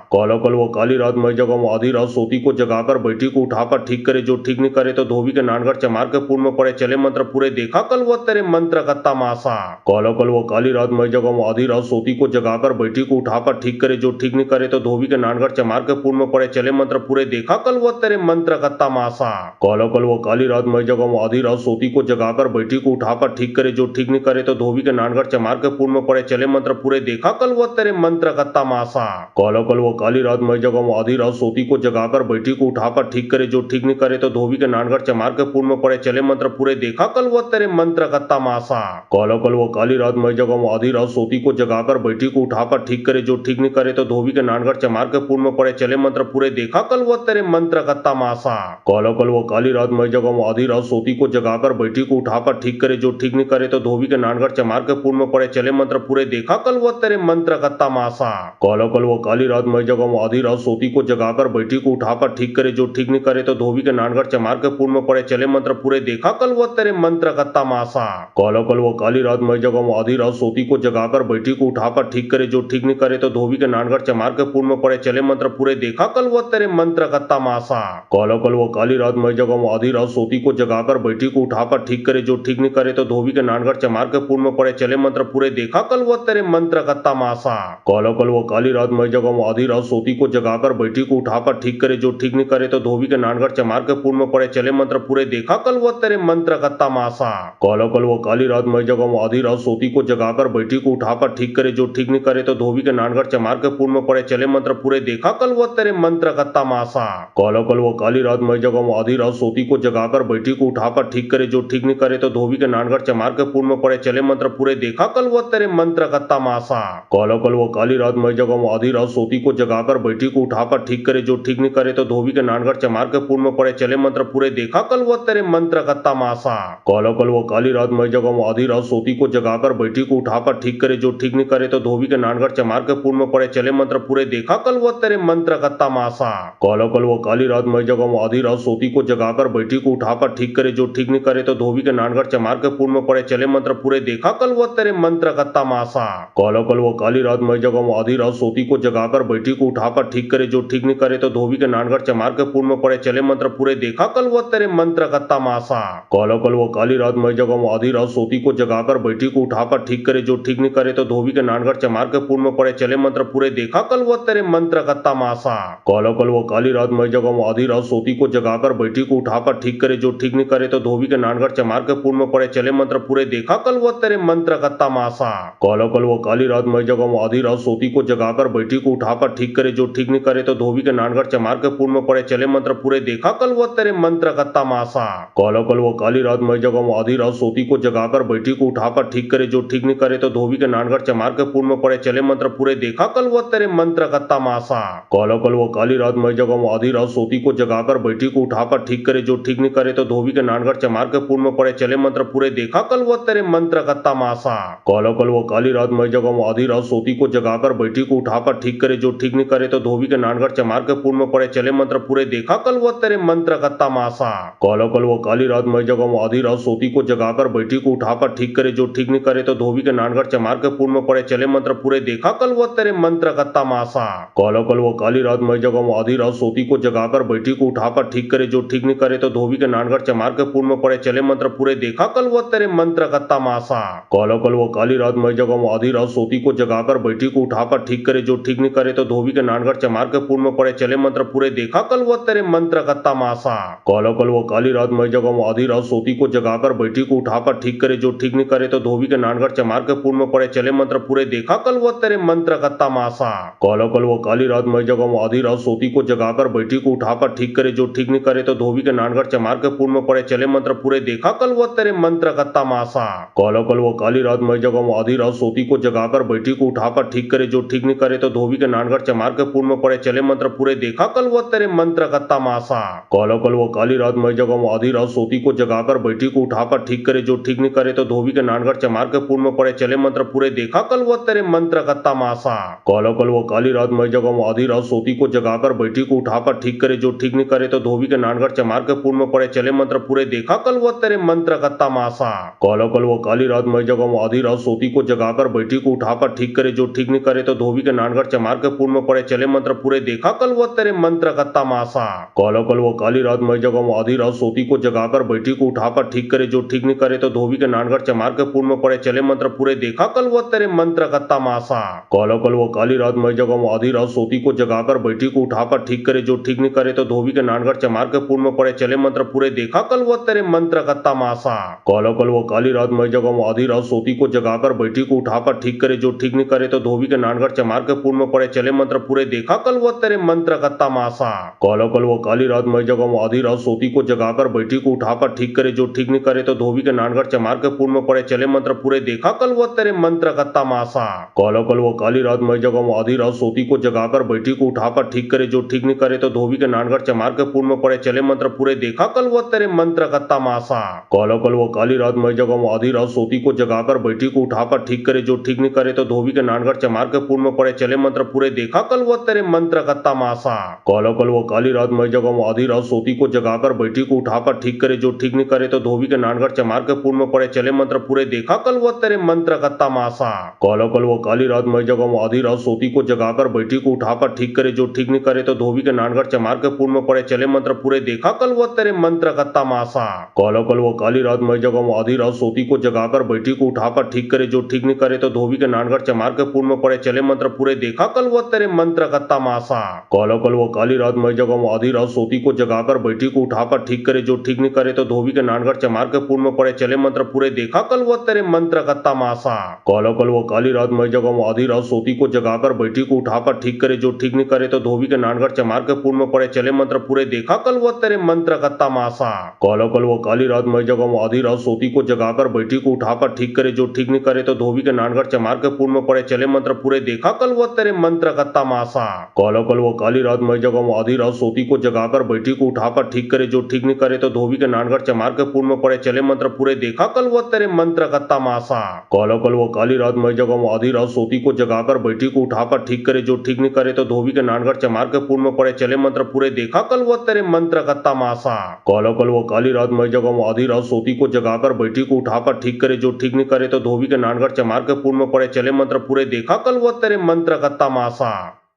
काला कल वो काली रात मई जगह वो आधी रात सोती को जगाकर बैठी को उठाकर ठीक करे जो ठीक नहीं करे तो धोबी के नानगढ़ चमार के पूर्व में पड़े चले मंत्र पूरे देखा कल वो तेरे मंत्र का तमाशा। काला कल वो काली रात मई जगह वो आधी रात सोती को जगाकर बैठी को उठाकर ठीक करे जो ठीक नहीं करे तो धोबी के नानगढ़ चमार के पूर्व में पड़े चले मंत्र पूरे देखा कल वो तेरे मंत्र का तमाशा। काला कल वो काली रात मई जगह वो आधी रात सोती को जगाकर बैठी को उठाकर ठीक करे जो ठीक नहीं करे तो धोबी के नानगढ़ चमार के पूर्व में पड़े चले मंत्र पूरे देखा कल वो तेरे मंत्र का तमाशा। काला कल वो काली रात मई जगह वो आधी रात सोती को जगाकर बैठी को उठाकर ठीक करे जो ठीक नहीं करे तो धोबी के नानगढ़ चमार के पूर्व में पड़े चले मंत्र पूरे देखा कल वो तेरे मंत्र का तमाशा। काला कल वो काली रात मई जगह वो आधी रात सोती को जगाकर बैठी को उठाकर ठीक करे जो ठीक नहीं करे तो धोबी के नानगढ़ चमार के पूर्व में पड़े चले मंत्र पूरे देखा कल वो तेरे मंत्र का तमाशा। काला कल वो काली रात मई जगह वो आधी रात सोती को जगाकर बैठी को उठाकर ठीक करे जो ठीक नहीं करे तो धोबी के नानगढ़ चमार के पूर्व में पड़े चले मंत्र पूरे देखा कल वो तेरे मंत्र का तमाशा। काला कल वो काली रात मई जगह वो आधी रात सोती को जगाकर बैठी को उठाकर ठीक करे जो ठीक नहीं करे तो धोबी के नानगढ़ चमार के पूर्व में पड़े चले मंत्र पूरे देखा कल वो तेरे मंत्र का तमाशा। काला कल वो काली रात मई जगह वो आधी रात सोती को जगाकर बैठी को उठाकर ठीक करे जो ठीक नहीं करे तो धोबी के नानगढ़ चमार के पूर्व में पड़े चले मंत्र पूरे देखा कल वो तेरे मंत्र का तमाशा। काला कल वो काली रात मई जगह वो आधी रात सोती को जगाकर बैठी को उठाकर ठीक करे जो ठीक नहीं करे तो धोबी के नानगढ़ चमार के पूर्व में पड़े चले मंत्र पूरे देखा कल वो तेरे मंत्र का तमाशा। काला कल वो काली रात मई जगह वो आधी रात सोती को जगाकर बैठी को उठाकर ठीक करे जो ठीक नहीं करे तो धोबी के नानगढ़ चमार के पूर्व में पड़े चले मंत्र पूरे देखा कल वो तेरे मंत्र का तमाशा। काला कल वो काली रात मई जगह वो आधी रात सोती को जगाकर बैठी को उठाकर ठीक करे जो ठीक नहीं करे तो धोबी के नानगढ़ चमार के पूर्व में पड़े चले मंत्र पूरे देखा कल वो तेरे मंत्र का तमाशा। काला कल वो काली रात मई जगह वो आधी रात सोती को जगाकर बैठी को उठाकर ठीक करे जो ठीक नहीं करे तो धोबी के नानगढ़ चमार के पूर्व में पड़े चले मंत्र पूरे देखा कल वो तेरे मंत्र का तमाशा। काला कल वो काली रात मई जगह वो आधी रात सोती को जगाकर बैठी को उठाकर ठीक करे जो ठीक नहीं करे तो धोबी के नानगढ़ चमार के पूर्व में पड़े चले मंत्र पूरे देखा कल वो तेरे मंत्र का तमाशा। काला कल वो काली रात मई जगह वो आधी रात सोती को जगाकर बैठी को उठाकर ठीक करे जो ठीक नहीं करे तो धोबी के नानगढ़ चमार के पूर्व में पड़े चले मंत्र पूरे देखा कल वो तेरे मंत्र का तमाशा। काला कल वो काली रात मई जगह वो आधी रात सोती को जगाकर बैठी को उठाकर ठीक करे जो ठीक नहीं करे तो धोबी के नानगढ़ चमार के पूर्व में पड़े चले मंत्र पूरे देखा कल वो तेरे मंत्र का तमाशा। काला कल वो काली रात मई जगह वो आधी रात सोती को जगाकर बैठी को उठाकर ठीक करे जो ठीक नहीं करे तो धोबी के नानगढ़ चमार के पूर्व में पड़े चले मंत्र पूरे देखा कल वो तेरे मंत्र का तमाशा। काला कल वो काली रात मई जगह वो आधी रात सोती को जगाकर बैठी को उठाकर ठीक करे जो ठीक नहीं करे तो धोबी के नानगढ़ चमार के पूर्व में पड़े चले मंत्र पूरे देखा कल वो तेरे मंत्र का तमाशा। काला कल व काली रात मैं जगम आधी रात सोती को जगाकर बैठी को उठाकर ठीक करे जो ठीक नहीं करे तो धोबी के नानगर चमार के पूर्व में पड़े चले मंत्र पूरे देखा कल वो तेरे मंत्र का तमाशा। काला कल व काली रात मैं जगम आधी रात सोती को जगाकर बैठी को उठाकर ठीक करे जो ठीक नहीं करे तो धोबी के नानगर चमार के पूर्व में पड़े चले मंत्र पूरे देखा कल वो तेरे मंत्र का तमाशा। काला कल व काली रात मैं जगम आधी रात सोती को जगाकर बैठी को उठाकर ठीक करे जो ठीक नहीं करे तो धोबी के नानगर चमार के पूर्व में पड़े चले मंत्र पूरे देखा कल वो तेरे मंत्र का तमाशा। काला कल व काली रात मैं जगम आधी रात सोती को जगाकर बैठी को उठाकर ठीक करे जो ठीक नहीं करे तो धोबी के नानगर चमार के पूर्व में पड़े चले मंत्र पूरे देखा कल वो तेरे मंत्र का तमाशा। काला कल व काली रात मैं जगम आधी रात सोती को जगाकर बैठी को उठाकर ठीक करे जो ठीक नहीं करे तो धोबी के नानगर चमार के पूर्व में पड़े चले मंत्र पूरे देखा कल वो तेरे मंत्र का तमाशा। काला कल व काली रात मैं जगम आधी रात सोती को जगाकर बैठी को उठाकर ठीक करे जो ठीक नहीं करे तो धोबी के नानगर चमार के पूर्व में पड़े चले मंत्र पूरे देखा कल वो तेरे मंत्र का तमाशा। काला कल व काली रात मैं जगम आधी रात सोती को जगाकर बैठी को उठाकर ठीक करे जो ठीक नहीं करे तो धोबी के नानगर चमार के पूर्व में पड़े चले मंत्र पूरे देखा कल वो तेरे मंत्र का तमाशा। काला कल व काली रात मैं जगम आधी रात सोती को जगाकर बैठी को उठाकर ठीक करे जो ठीक नहीं करे तो धोबी के नानगर चमार के पूर्व में पड़े चले मंत्र पूरे देखा कल वो तेरे मंत्र का तमाशा। काला कल व काली रात मैं जगम आधी रात सोती को जगाकर बैठी को उठाकर ठीक करे जो ठीक नहीं करे तो धोबी के नानगर चमार के पूर्व में पड़े चले मंत्र पूरे देखा कल वो तेरे मंत्र का तमाशा। काला कल व काली रात मैं जगम आधी रात सोती को जगाकर बैठी को उठाकर ठीक करे जो ठीक नहीं करे तो धोबी के नानगर चमार के पूर्व में पड़े चले मंत्र पूरे देखा कल वो तेरे मंत्र का तमाशा। काला कल व काली रात मैं जगम आधी रात सोती को जगाकर बैठी को उठाकर ठीक करे जो ठीक नहीं करे तो धोबी के नानगर चमार के पूर्व में पड़े चले मंत्र पूरे देखा कल वो तेरे मंत्र का तमाशा। काला कल व काली रात मैं जगम आधी रात सोती को जगाकर बैठी को उठाकर ठीक करे जो ठीक नहीं करे तो धोबी के नानगर चमार के पूर्व में पड़े चले मंत्र पूरे देखा कल वो तेरे मंत्र का तमाशा। काला कल व काली रात मैं जगम आधी रात सोती को जगाकर बैठी को उठाकर ठीक करे जो ठीक नहीं करे तो धोबी के नानगर चमार के पूर्व में पड़े चले मंत्र पूरे देखा कल वो तेरे मंत्र का तमाशा। काला कल व काली रात मैं जगम आधी रात सोती को जगाकर बैठी को उठाकर ठीक करे जो ठीक नहीं करे तो धोबी के नानगर चमार के पूर्व में पड़े चले मंत्र पूरे देखा कल वो तेरे मंत्र का तमाशा। काला कल व काली रात मैं जगम आधी रात सोती को जगाकर बैठी को उठाकर ठीक करे जो ठीक नहीं करे तो धोबी के नानगर चमार के पूर्व में पड़े चले मंत्र पूरे देखा कल वो तेरे मंत्र का तमाशा। काला कल व काली रात मैं जगम आधी रात सोती को जगाकर बैठी को उठाकर ठीक करे जो ठीक नहीं करे तो धोबी के नानगर चमार के पूर्व में पड़े चले मंत्र पूरे देखा कल वो तेरे मंत्र का तमाशा। काला कल व काली रात मैं जगम आधी रात सोती को जगाकर बैठी को उठाकर ठीक करे जो ठीक नहीं करे तो धोबी के नानगर चमार के पूर्व में पड़े चले मंत्र पूरे देखा कल वो तेरे मंत्र का तमाशा। काला कल व काली रात मैं जगम आधी रात सोती को जगाकर बैठी को उठाकर ठीक करे जो ठीक नहीं करे तो धोबी के नानगर चमार के पूर्व में पड़े चले मंत्र पूरे देखा कल वो तेरे मंत्र का तमाशा। काला कल व काली रात मैं जगम आधी रात सोती को जगाकर बैठी को उठाकर ठीक करे जो ठीक नहीं करे तो धोबी के नानगर चमार के पूर्व में पड़े चले मंत्र पूरे देखा कल वो तेरे मंत्र का तमाशा। काला कल व काली रात मैं जगम आधी रात सोती को जगाकर बैठी को उठाकर ठीक करे जो ठीक नहीं करे तो धोबी के नानगर चमार के पूर्व में पड़े चले मंत्र पूरे देखा कल वो तेरे मंत्र का तमाशा। काला कल व काली रात मैं जगम आधी रात सोती को जगाकर बैठी को उठाकर ठीक करे जो ठीक नहीं करे तो धोबी के नानगर चमार के पूर्व में पड़े चले मंत्र पूरे देखा कल वो तेरे मंत्र का तमाशा। काला कल व काली रात मैं जगम आधी रात सोती को जगाकर बैठी को उठाकर ठीक करे जो ठीक नहीं करे तो धोबी के नानगर चमार के पूर्व में पड़े चले मंत्र पूरे देखा कल वो तेरे मंत्र का तमाशा। काला कल व काली रात मैं जगम आधी रात सोती को जगाकर बैठी को उठाकर ठीक करे जो ठीक नहीं करे तो धोबी के नानगर चमार के पूर्व में पड़े चले मंत्र पूरे देखा कल वो तेरे मंत्र का तमाशा। काला कल व काली रात मैं जगम आधी रात सोती को जगाकर बैठी को उठाकर ठीक करे जो ठीक नहीं करे तो धोबी के नानगर चमार के पूर्व में पड़े चले मंत्र पूरे देखा कल वो तेरे मंत्र का तमाशा। काला कल व काली रात मैं जगम आधी रात सोती को जगाकर बैठी को उठाकर ठीक करे जो ठीक नहीं करे तो धोबी के नानगर चमार के पूर्व में पड़े चले मंत्र पूरे देखा कल वो तेरे मंत्र का तमाशा। काला कल व काली रात मैं जगम आधी रात सोती को जगाकर बैठी को उठाकर ठीक करे जो ठीक नहीं करे तो धोबी के नानगर चमार के पूर्व में पड़े चले मंत्र पूरे देखा कल वो तेरे मंत्र का तमाशा। काला कल व काली रात मैं जगम आधी रात सोती को जगाकर बैठी को उठाकर ठीक करे जो ठीक नहीं करे तो धोबी के नानगर चमार के पूर्व में पड़े चले मंत्र पूरे देखा कल वो तेरे मंत्र का तमाशा। काला कल व काली रात मैं जगम आधी रात सोती को जगाकर बैठी को उठाकर ठीक करे जो ठीक नहीं करे तो धोबी के नानगर चमार के पूर्व में पड़े चले मंत्र पूरे देखा कल वो तेरे मंत्र का तमाशा। काला कल व काली रात मैं जगम आधी रात सोती को जगाकर बैठी को उठाकर ठीक करे जो ठीक नहीं करे तो धोबी के नानगर चमार के पूर्व में पड़े चले मंत्र पूरे देखा कल वो तेरे मंत्र का तमाशा। काला कल व काली रात मैं जगम आधी रात सोती को जगाकर बैठी को उठाकर ठीक करे जो ठीक नहीं करे तो धोबी के नानगर चमार के पूर्व में पड़े चले मंत्र पूरे देखा कल वो तेरे मंत्र का तमाशा।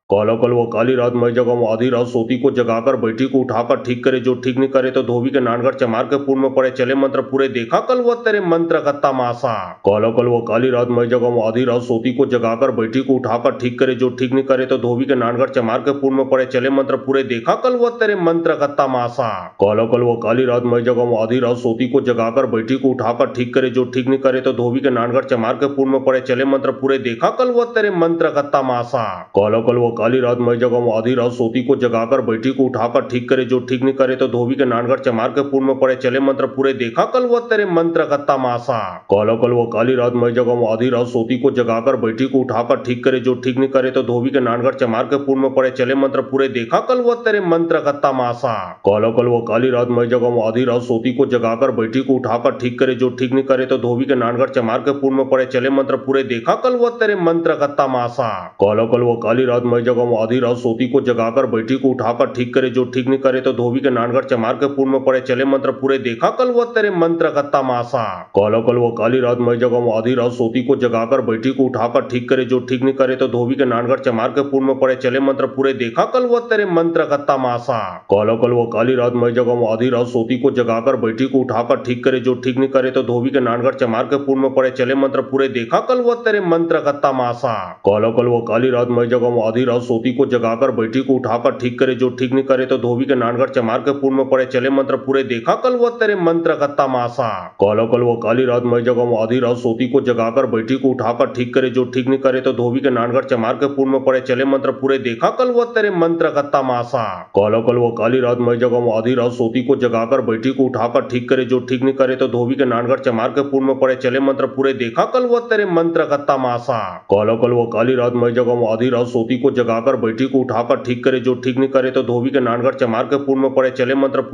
काला कल व काली रात मैं जगाऊं आधी रात सोती को जगाकर बैठी को उठाकर ठीक करे जो ठीक नहीं करे तो धोबी के नानगढ़ चमार के पूर्व में पड़े चले मंत्र पूरे देखा कल वो तेरे मंत्र का तमाशा। काला कल व काली रात मैं जगाऊं आधी रात सोती को जगाकर बैठी को उठाकर ठीक करे जो ठीक नहीं करे तो धोबी के नानगढ़ चमार के पूर्व में पड़े चले मंत्र पूरे देखा कल वो तेरे मंत्र का तमाशा। काला कल व काली रात मैं जगाऊं आधी रात सोती को जगाकर बैठी को उठाकर ठीक करे जो ठीक नहीं करे तो धोबी के नानगढ़ चमार के पूर्व में पड़े चले मंत्र पूरे देखा कल वो तेरे मंत्र का तमाशा। काला कल व काली रात मैं जगाऊं आधी रात सोती को जगाकर बैठी को उठाकर ठीक करे जो ठीक नहीं करे तो धोबी के नानगढ़ चमार के पूर्व में पड़े चले मंत्र पूरे देखा कल वो तेरे मंत्र का तमाशा। काला कल व काली रात मैं जगाऊं आधी रात सोती को जगाकर बैठी को उठाकर ठीक करे जो ठीक नहीं करे तो धोबी के नानगढ़ चमार के पूर्व में पड़े चले मंत्र पूरे देखा कल वो तेरे मंत्र का तमाशा। काला कल व काली रात मैं जगाऊं आधी रात सोती को जगाकर बैठी को उठाकर ठीक करे जो ठीक नहीं करे तो धोबी के नानगढ़ चमार के पूर्व में पड़े चले मंत्र पूरे देखा कल वो तेरे मंत्र का तमाशा। काला कल व काली रात मैं जगाऊं आधी रात सोती को जगाकर बैठी को उठाकर ठीक करे जो ठीक नहीं करे तो धोबी के नानगढ़ चमार के पूर्व में पड़े चले मंत्र पूरे देखा कल वो तेरे मंत्र का तमाशा। काला कल व काली रात मैं जगाऊं आधी रात सोती को जगाकर बैठी को उठाकर ठीक करे जो ठीक नहीं करे तो धोबी के नानगढ़ चमार के पूर्व में पड़े चले मंत्र पूरे देखा कल वो तेरे मंत्र का तमाशा। काला कल व काली रात मैं जगाऊं आधी रात सोती को जगाकर बैठी को उठाकर ठीक करे जो ठीक नहीं करे तो धोबी के नानगढ़ चमार के पूर्व में पड़े चले मंत्र पूरे देखा कल वो तेरे मंत्र का तमाशा। काला कल व काली रात मैं जगाऊं आधी रात सोती को जगाकर बैठी को उठाकर ठीक करे जो ठीक नहीं करे तो धोबी के नानगढ़ चमार के पूर्व में पड़े चले मंत्र पूरे देखा कल वो तेरे मंत्र का तमाशा। काला कल व काली रात मैं जगाऊं आधी रात सोती को जगाकर बैठी को उठाकर ठीक करे जो ठीक नहीं करे तो धोबी के नानगढ़ चमार के पूर्व में पड़े चले मंत्र पूरे देखा कल वो तेरे मंत्र का तमाशा। काला कल व काली रात मैं जगाऊं आधी रात सोती को जगाकर बैठी को उठाकर ठीक करे जो ठीक नहीं करे तो धोबी के नानगढ़ चमार के पूर्व में पड़े चले मंत्र पूरे देखा कल वो तेरे मंत्र का तमाशा। काला कल व काली रात मैं जगाऊं आधी रात सोती को जगाकर बैठी को उठाकर ठीक करे जो ठीक नहीं करे तो धोबी के नानगढ़ चमार के पूर्व में पड़े चले मंत्र पूरे देखा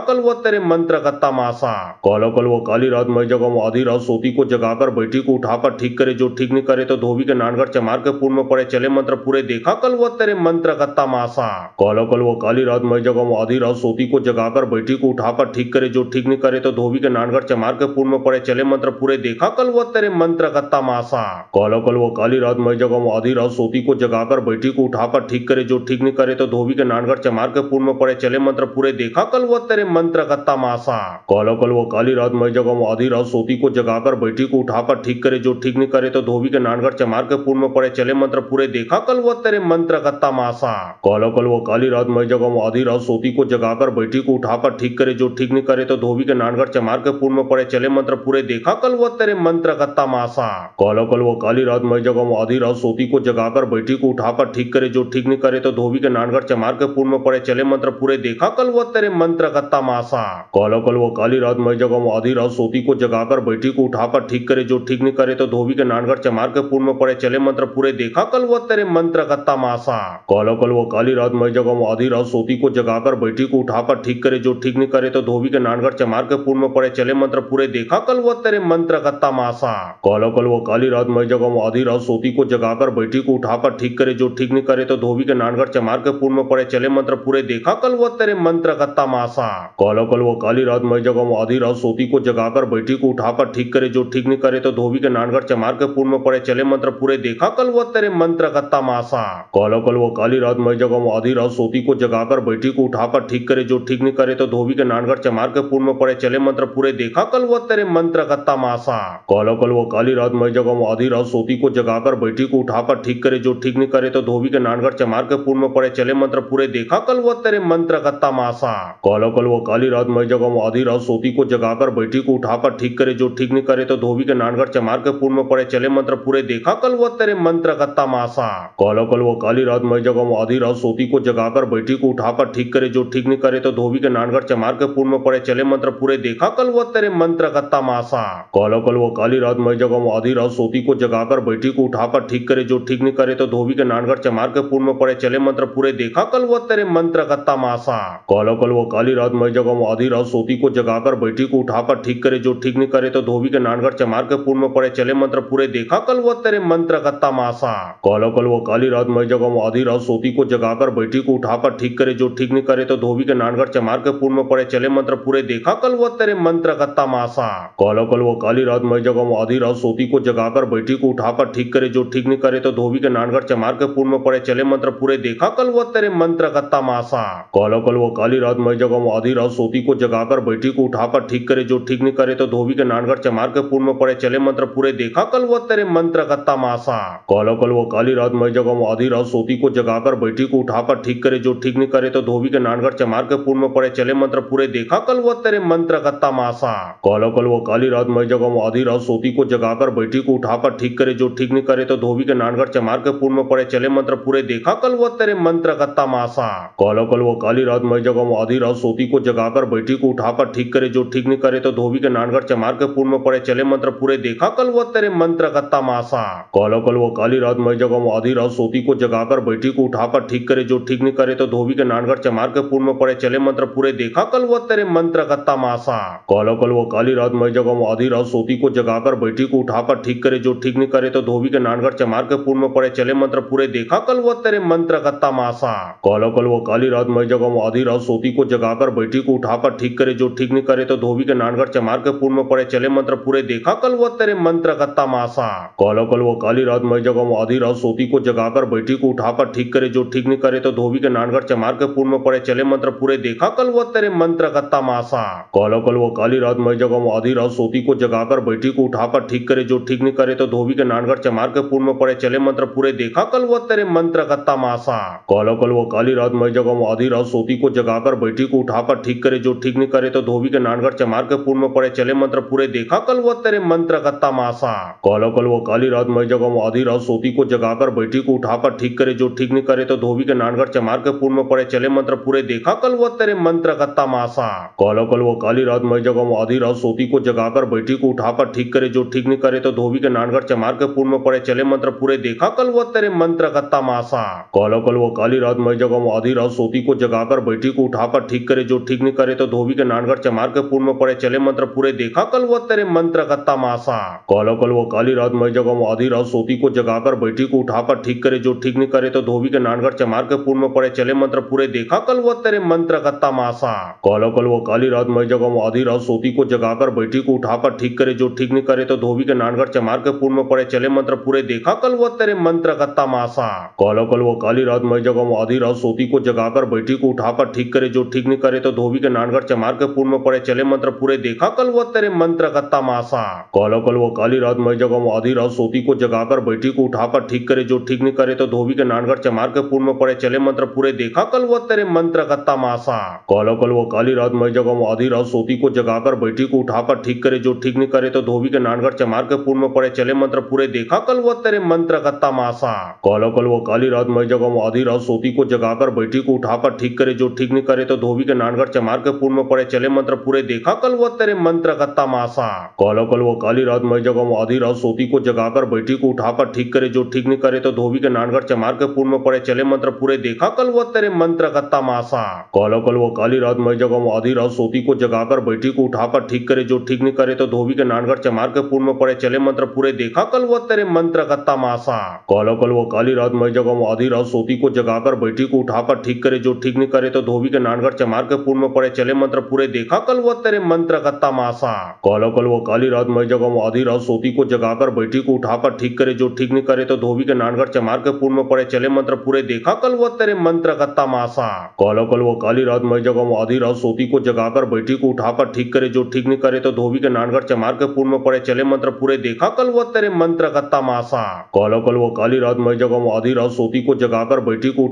कल वो तेरे मंत्र का तमाशा। काला कल व काली रात मैं जगाऊं आधी रात सोती को जगाकर बैठी को उठाकर ठीक करे जो ठीक नहीं करे तो धोबी के नानगढ़ चमार के पूर्व में पड़े चले मंत्र पूरे देखा कल वो तेरे मंत्र का तमाशा। काला कल व काली रात मैं जगाऊं आधी रात सोती को जगाकर बैठी को उठाकर ठीक करे जो ठीक नहीं करे तो धोबी के नानगढ़ चमार के पूर्व में पड़े चले मंत्र पूरे देखा कल वो तेरे मंत्र का तमाशा। काला कल व काली रात मैं जगाऊं आधी रात सोती को जगाकर बैठी को उठाकर ठीक करे जो ठीक नहीं करे तो धोबी के नानगढ़ चमार के पूर्व में पड़े चले मंत्र पूरे देखा कल वो तेरे मंत्र का तमाशा। काला कल व काली रात मैं जगाऊं आधी रात सोती को जगाकर बैठी को उठाकर ठीक करे जो ठीक नहीं करे तो धोबी के नानगढ़ चमार के पूर्व में पड़े चले मंत्र पूरे देखा कल वो तेरे मंत्र का तमाशा। काला कल व काली रात मैं जगाऊं आधी रात सोती को जगाकर बैठी को उठाकर ठीक करे जो ठीक नहीं करे तो धोबी के नानगढ़ चमार के पूर्व में पड़े चले मंत्र पूरे देखा कल वो तेरे मंत्र का तमाशा। काला कल व काली रात मैं जगाऊं आधी रात सोती को जगाकर बैठी को उठाकर ठीक करे जो ठीक नहीं करे तो धोबी के नानगढ़ चमार के पूर्व में पड़े चले मंत्र पूरे देखा कल वो तेरे मंत्र का तमाशा। काला कल व काली रात मैं जगाऊं आधी रात सोती को जगाकर बैठी को उठाकर ठीक करे जो ठीक नहीं करे तो धोबी के नानगढ़ चमार के पूर्व में पड़े चले मंत्र पूरे देखा कल वो तेरे मंत्र का तमाशा। काला कल व काली रात मैं जगाऊं आधी रात सोती को जगाकर बैठी को उठाकर ठीक करे जो ठीक नहीं करे तो धोबी के नानगढ़ चमार के पूर्व में पड़े चले मंत्र पूरे देखा कल वो तेरे मंत्र का तमाशा। काला कल व काली रात मैं जगाऊं आधी रात सोती को जगाकर बैठी को उठाकर ठीक करे जो ठीक नहीं करे तो धोबी के नानगढ़ चमार के पूर्व में पड़े चले मंत्र पूरे देखा कल वो तेरे मंत्र का तमाशा। काला कल व काली रात मैं जगाऊं आधी रात सोती को जगाकर बैठी को उठाकर ठीक करे जो ठीक नहीं करे तो धोबी के नानगढ़ चमार के पूर्व में पड़े चले मंत्र पूरे देखा कल वो तेरे मंत्र का तमाशा। काला कल व काली रात मैं जगाऊं आधी रात सोती को जगाकर बैठी को उठाकर ठीक करे जो ठीक नहीं करे तो धोबी के नानगढ़ चमार के पूर्व में पड़े चले मंत्र पूरे देखा कल वो तेरे मंत्र का तमाशा। काला कल व काली रात मैं जगाऊं आधी रात सोती को जगाकर बैठी को उठाकर ठीक करे जो ठीक नहीं करे तो धोबी के नानगढ़ चमार के पूर्व में पड़े चले मंत्र पूरे देखा कल वो तेरे मंत्र का तमाशा। काला कल व काली रात मैं जगाऊं आधी रात सोती को जगाकर बैठी को उठाकर ठीक करे जो ठीक नहीं करे तो धोबी के नानगढ़ चमार के पूर्व में पड़े चले मंत्र पूरे देखा कल वो तेरे मंत्र का तमाशा। काला कल व काली रात मैं जगाऊं आधी रात सोती को जगाकर बैठी को उठाकर ठीक करे जो ठीक नहीं करे तो धोबी के नानगढ़ चमार के पूर्व में पड़े चले मंत्र पूरे देखा कल वो तेरे मंत्र का तमाशा। काला कल व काली रात मैं जगाऊं आधी रात सोती को जगाकर बैठी को उठाकर ठीक करे जो ठीक नहीं करे तो धोबी के नानगढ़ चमार के पूर्व में पड़े चले मंत्र पूरे देखा कल वो तेरे मंत्र का तमाशा। काला कल व काली रात मैं जगाऊं आधी रात सोती को जगाकर बैठी को उठाकर ठीक करे जो ठीक नहीं करे तो धोबी के नानगढ़ चमार के पूर्व में पड़े चले मंत्र पूरे देखा कल वो तेरे मंत्र का तमाशा। काला कल व काली रात मैं जगाऊं आधी रात सोती को जगाकर बैठी को उठाकर ठीक करे जो ठीक नहीं करे तो धोबी के नानगढ़ चमार के पूर्व में पड़े चले मंत्र पूरे देखा कल वो तेरे मंत्र का तमाशा। काला कल व काली रात मैं जगाऊं आधी रात सोती को जगाकर बैठी को उठाकर ठीक करे जो ठीक नहीं करे तो धोबी के नानगढ़ चमार के पूर्व में पूर्ण पड़े चले मंत्र पूरे देखा कल वो तेरे मंत्र का तमाशा। काला कल वो काली रात मैं जगम आधी रात सोती को जगाकर बैठी को उठाकर ठीक करे जो ठीक नहीं करे तो धोबी के नानगढ़ चमार के पूर्ण पड़े चले मंत्र पूरे देखा कल वो तेरे मंत्र का तमाशा। काला कल वो काली रात मैं जगम आधी रात सोती को जगाकर बैठी को उठाकर ठीक करे जो ठीक नहीं करे तो धोबी के नानगढ़ चमार के पूर्ण पड़े चले मंत्र पूरे देखा कल वो तेरे मंत्र का तमाशा। काला कल वो काली रात मैं जगम आधी रात सोती को जगाकर बैठी को उठाकर ठीक करे जो ठीक नहीं करे तो धोबी के नानगढ़ चमार के पूर्ण पड़े चले मंत्र पूरे देखा कल वो तेरे मंत्र का तमाशा। काला कल वो काली रात मैं जगम आधी रात सोती को जगाकर बैठी को उठाकर ठीक करे जो ठीक नहीं करे तो धोबी के नानगढ़ चमार के पूर्ण पड़े चले मंत्र पूरे देखा कल वो तेरे मंत्र का तमाशा। काला कल वो काली रात मैं जगम आधी रात सोती को जगाकर बैठी को उठाकर ठीक करे जो ठीक नहीं करे तो धोबी के नानगढ़ चमार के पूर्ण पड़े चले मंत्र पूरे देखा कल वो तेरे मंत्र का तमाशा। काला कल वो काली रात मैं जगम आधी रात सोती को जगाकर बैठी को उठाकर ठीक करे जो ठीक नहीं करे तो धोबी के नानगढ़ चमार के पूर्ण पड़े चले मंत्र पूरे देखा कल वो तेरे मंत्र का तमाशा। काला कल वो काली रात मैं जगम आधी रात सोती को जगाकर बैठी को उठाकर ठीक करे जो ठीक नहीं करे तो धोबी के नानगढ़ चमार के पूर्ण पड़े चले मंत्र पूरे देखा कल वो तेरे मंत्र का तमाशा। काला कल वो काली रात मैं जगम आधी रात सोती को जगाकर बैठी को उठाकर ठीक करे जो ठीक नहीं करे तो धोबी के नानगढ़ चमार के पूर्ण पड़े चले मंत्र पूरे देखा कल वो तेरे मंत्र का तमाशा। काला कल वो काली रात मैं जगम आधी रात सोती को जगाकर बैठी को उठाकर ठीक करे जो ठीक नहीं करे तो धोबी के नानगढ़ चमार के पूर्ण पड़े चले मंत्र पूरे देखा कल वो तेरे मंत्र का तमाशा। काला कल वो काली रात मैं जगम आधी रात सोती को जगाकर बैठी को उठाकर ठीक करे जो ठीक नहीं करे तो धोबी के नानगढ़ चमार के पूर्ण पड़े चले मंत्र पूरे देखा कल वो तेरे मंत्र का तमाशा। काला कल वो काली रात मैं जगम आधी रात सोती को जगाकर बैठी को उठाकर ठीक करे जो ठीक नहीं करे तो धोबी के नानगढ़ चमार के पूर्ण पड़े चले मंत्र पूरे देखा कल वो तेरे मंत्र का तमाशा। काला कल वो काली रात मैं जगम आधी रात सोती को जगाकर बैठी को उठाकर ठीक करे जो ठीक नहीं करे तो धोबी के नानगढ़ चमार के पूर्ण पड़े चले मंत्र पूरे देखा कल वो तेरे मंत्र का तमाशा। काला कल वो काली रात मैं जगम आधी रात सोती को जगाकर बैठी को उठाकर ठीक करे जो ठीक नहीं करे तो धोबी के नानगढ़ चमार के पूर्ण पड़े चले मंत्र पूरे देखा कल वो तेरे मंत्र का तमाशा। काला कल वो काली रात मैं जगम आधी रात सोती को जगाकर बैठी को उठाकर ठीक करे जो ठीक नहीं करे तो धोबी के नानगढ़ चमार के पूर्ण पड़े चले मंत्र पूरे देखा कल वो तेरे मंत्र का तमाशा। काला कल वो काली रात मैं जगम आधी रात सोती को जगाकर बैठी को उठाकर ठीक करे जो ठीक नहीं करे तो धोबी के नानगढ़ चमार के पूर्ण पड़े चले मंत्र पूरे देखा कल वो तेरे मंत्र का तमाशा। काला कल वो काली रात मैं जगम आधी रात सोती को जगाकर बैठी को उठाकर ठीक करे जो ठीक नहीं करे तो धोबी के नानगढ़ चमार के पूर्ण पड़े चले मंत्र पूरे देखा कल वो तेरे मंत्र का तमाशा। काला कल वो काली रात मैं जगम आधी रात सोती को जगाकर बैठी को उठाकर ठीक करे जो ठीक नहीं करे तो धोबी के नानगढ़ चमार के पूर्ण पड़े चले मंत्र पूरे देखा कल वो तेरे मंत्र का तमाशा। काला कल वो काली रात मैं जगम आधी रात सोती को जगाकर बैठी को उठाकर ठीक करे जो ठीक नहीं करे तो धोबी के नानगढ़ चमार के पूर्ण पड़े चले मंत्र पूरे देखा कल वो तेरे मंत्र का तमाशा। काला कल वो काली रात मैं जगम आधी रात सोती को जगाकर बैठी को उठाकर ठीक करे जो ठीक नहीं करे तो धोबी के नानगढ़ चमार के पूर्ण पड़े चले मंत्र पूरे देखा कल वो तेरे मंत्र का तमाशा। काला कल वो काली रात मैं जगम आधी रात सोती को जगाकर बैठी को उठाकर ठीक करे जो ठीक नहीं करे तो धोबी के नानगढ़ चमार के पूर्ण पड़े चले मंत्र पूरे देखा कल वो तेरे मंत्र का तमाशा। काला कल वो काली रात मैं जगम आधी रात सोती को जगाकर बैठी को उठाकर ठीक करे जो ठीक नहीं करे तो धोबी के नानगढ़ चमार के पूर्ण पड़े चले मंत्र पूरे देखा कल वो तेरे मंत्र का तमाशा। काला कल वो काली रात मैं जगम आधी रात सोती को जगाकर बैठी को उठाकर ठीक करे जो ठीक नहीं करे तो धोबी के नानगढ़ चमार के पूर्ण पड़े चले मंत्र पूरे देखा कल वो तेरे मंत्र का तमाशा। काला कल वो काली रात मैं जगम आधी रात सोती को जगाकर बैठी को उठाकर ठीक करे जो ठीक नहीं करे तो धोबी के नानगढ़ चमार के पूर्ण पड़े चले मंत्र पूरे देखा कल वो तेरे मंत्र का तमाशा। काला कल वो काली रात मैं जगम आधी रात सोती को जगाकर बैठी को उठाकर ठीक करे जो ठीक नहीं करे तो धोबी के नानगढ़ चमार के पूर्ण पड़े चले मंत्र पूरे देखा कल वो तेरे मंत्र का तमाशा। काला कल वो काली रात मैं जगम आधी रात सोती को जगाकर बैठी को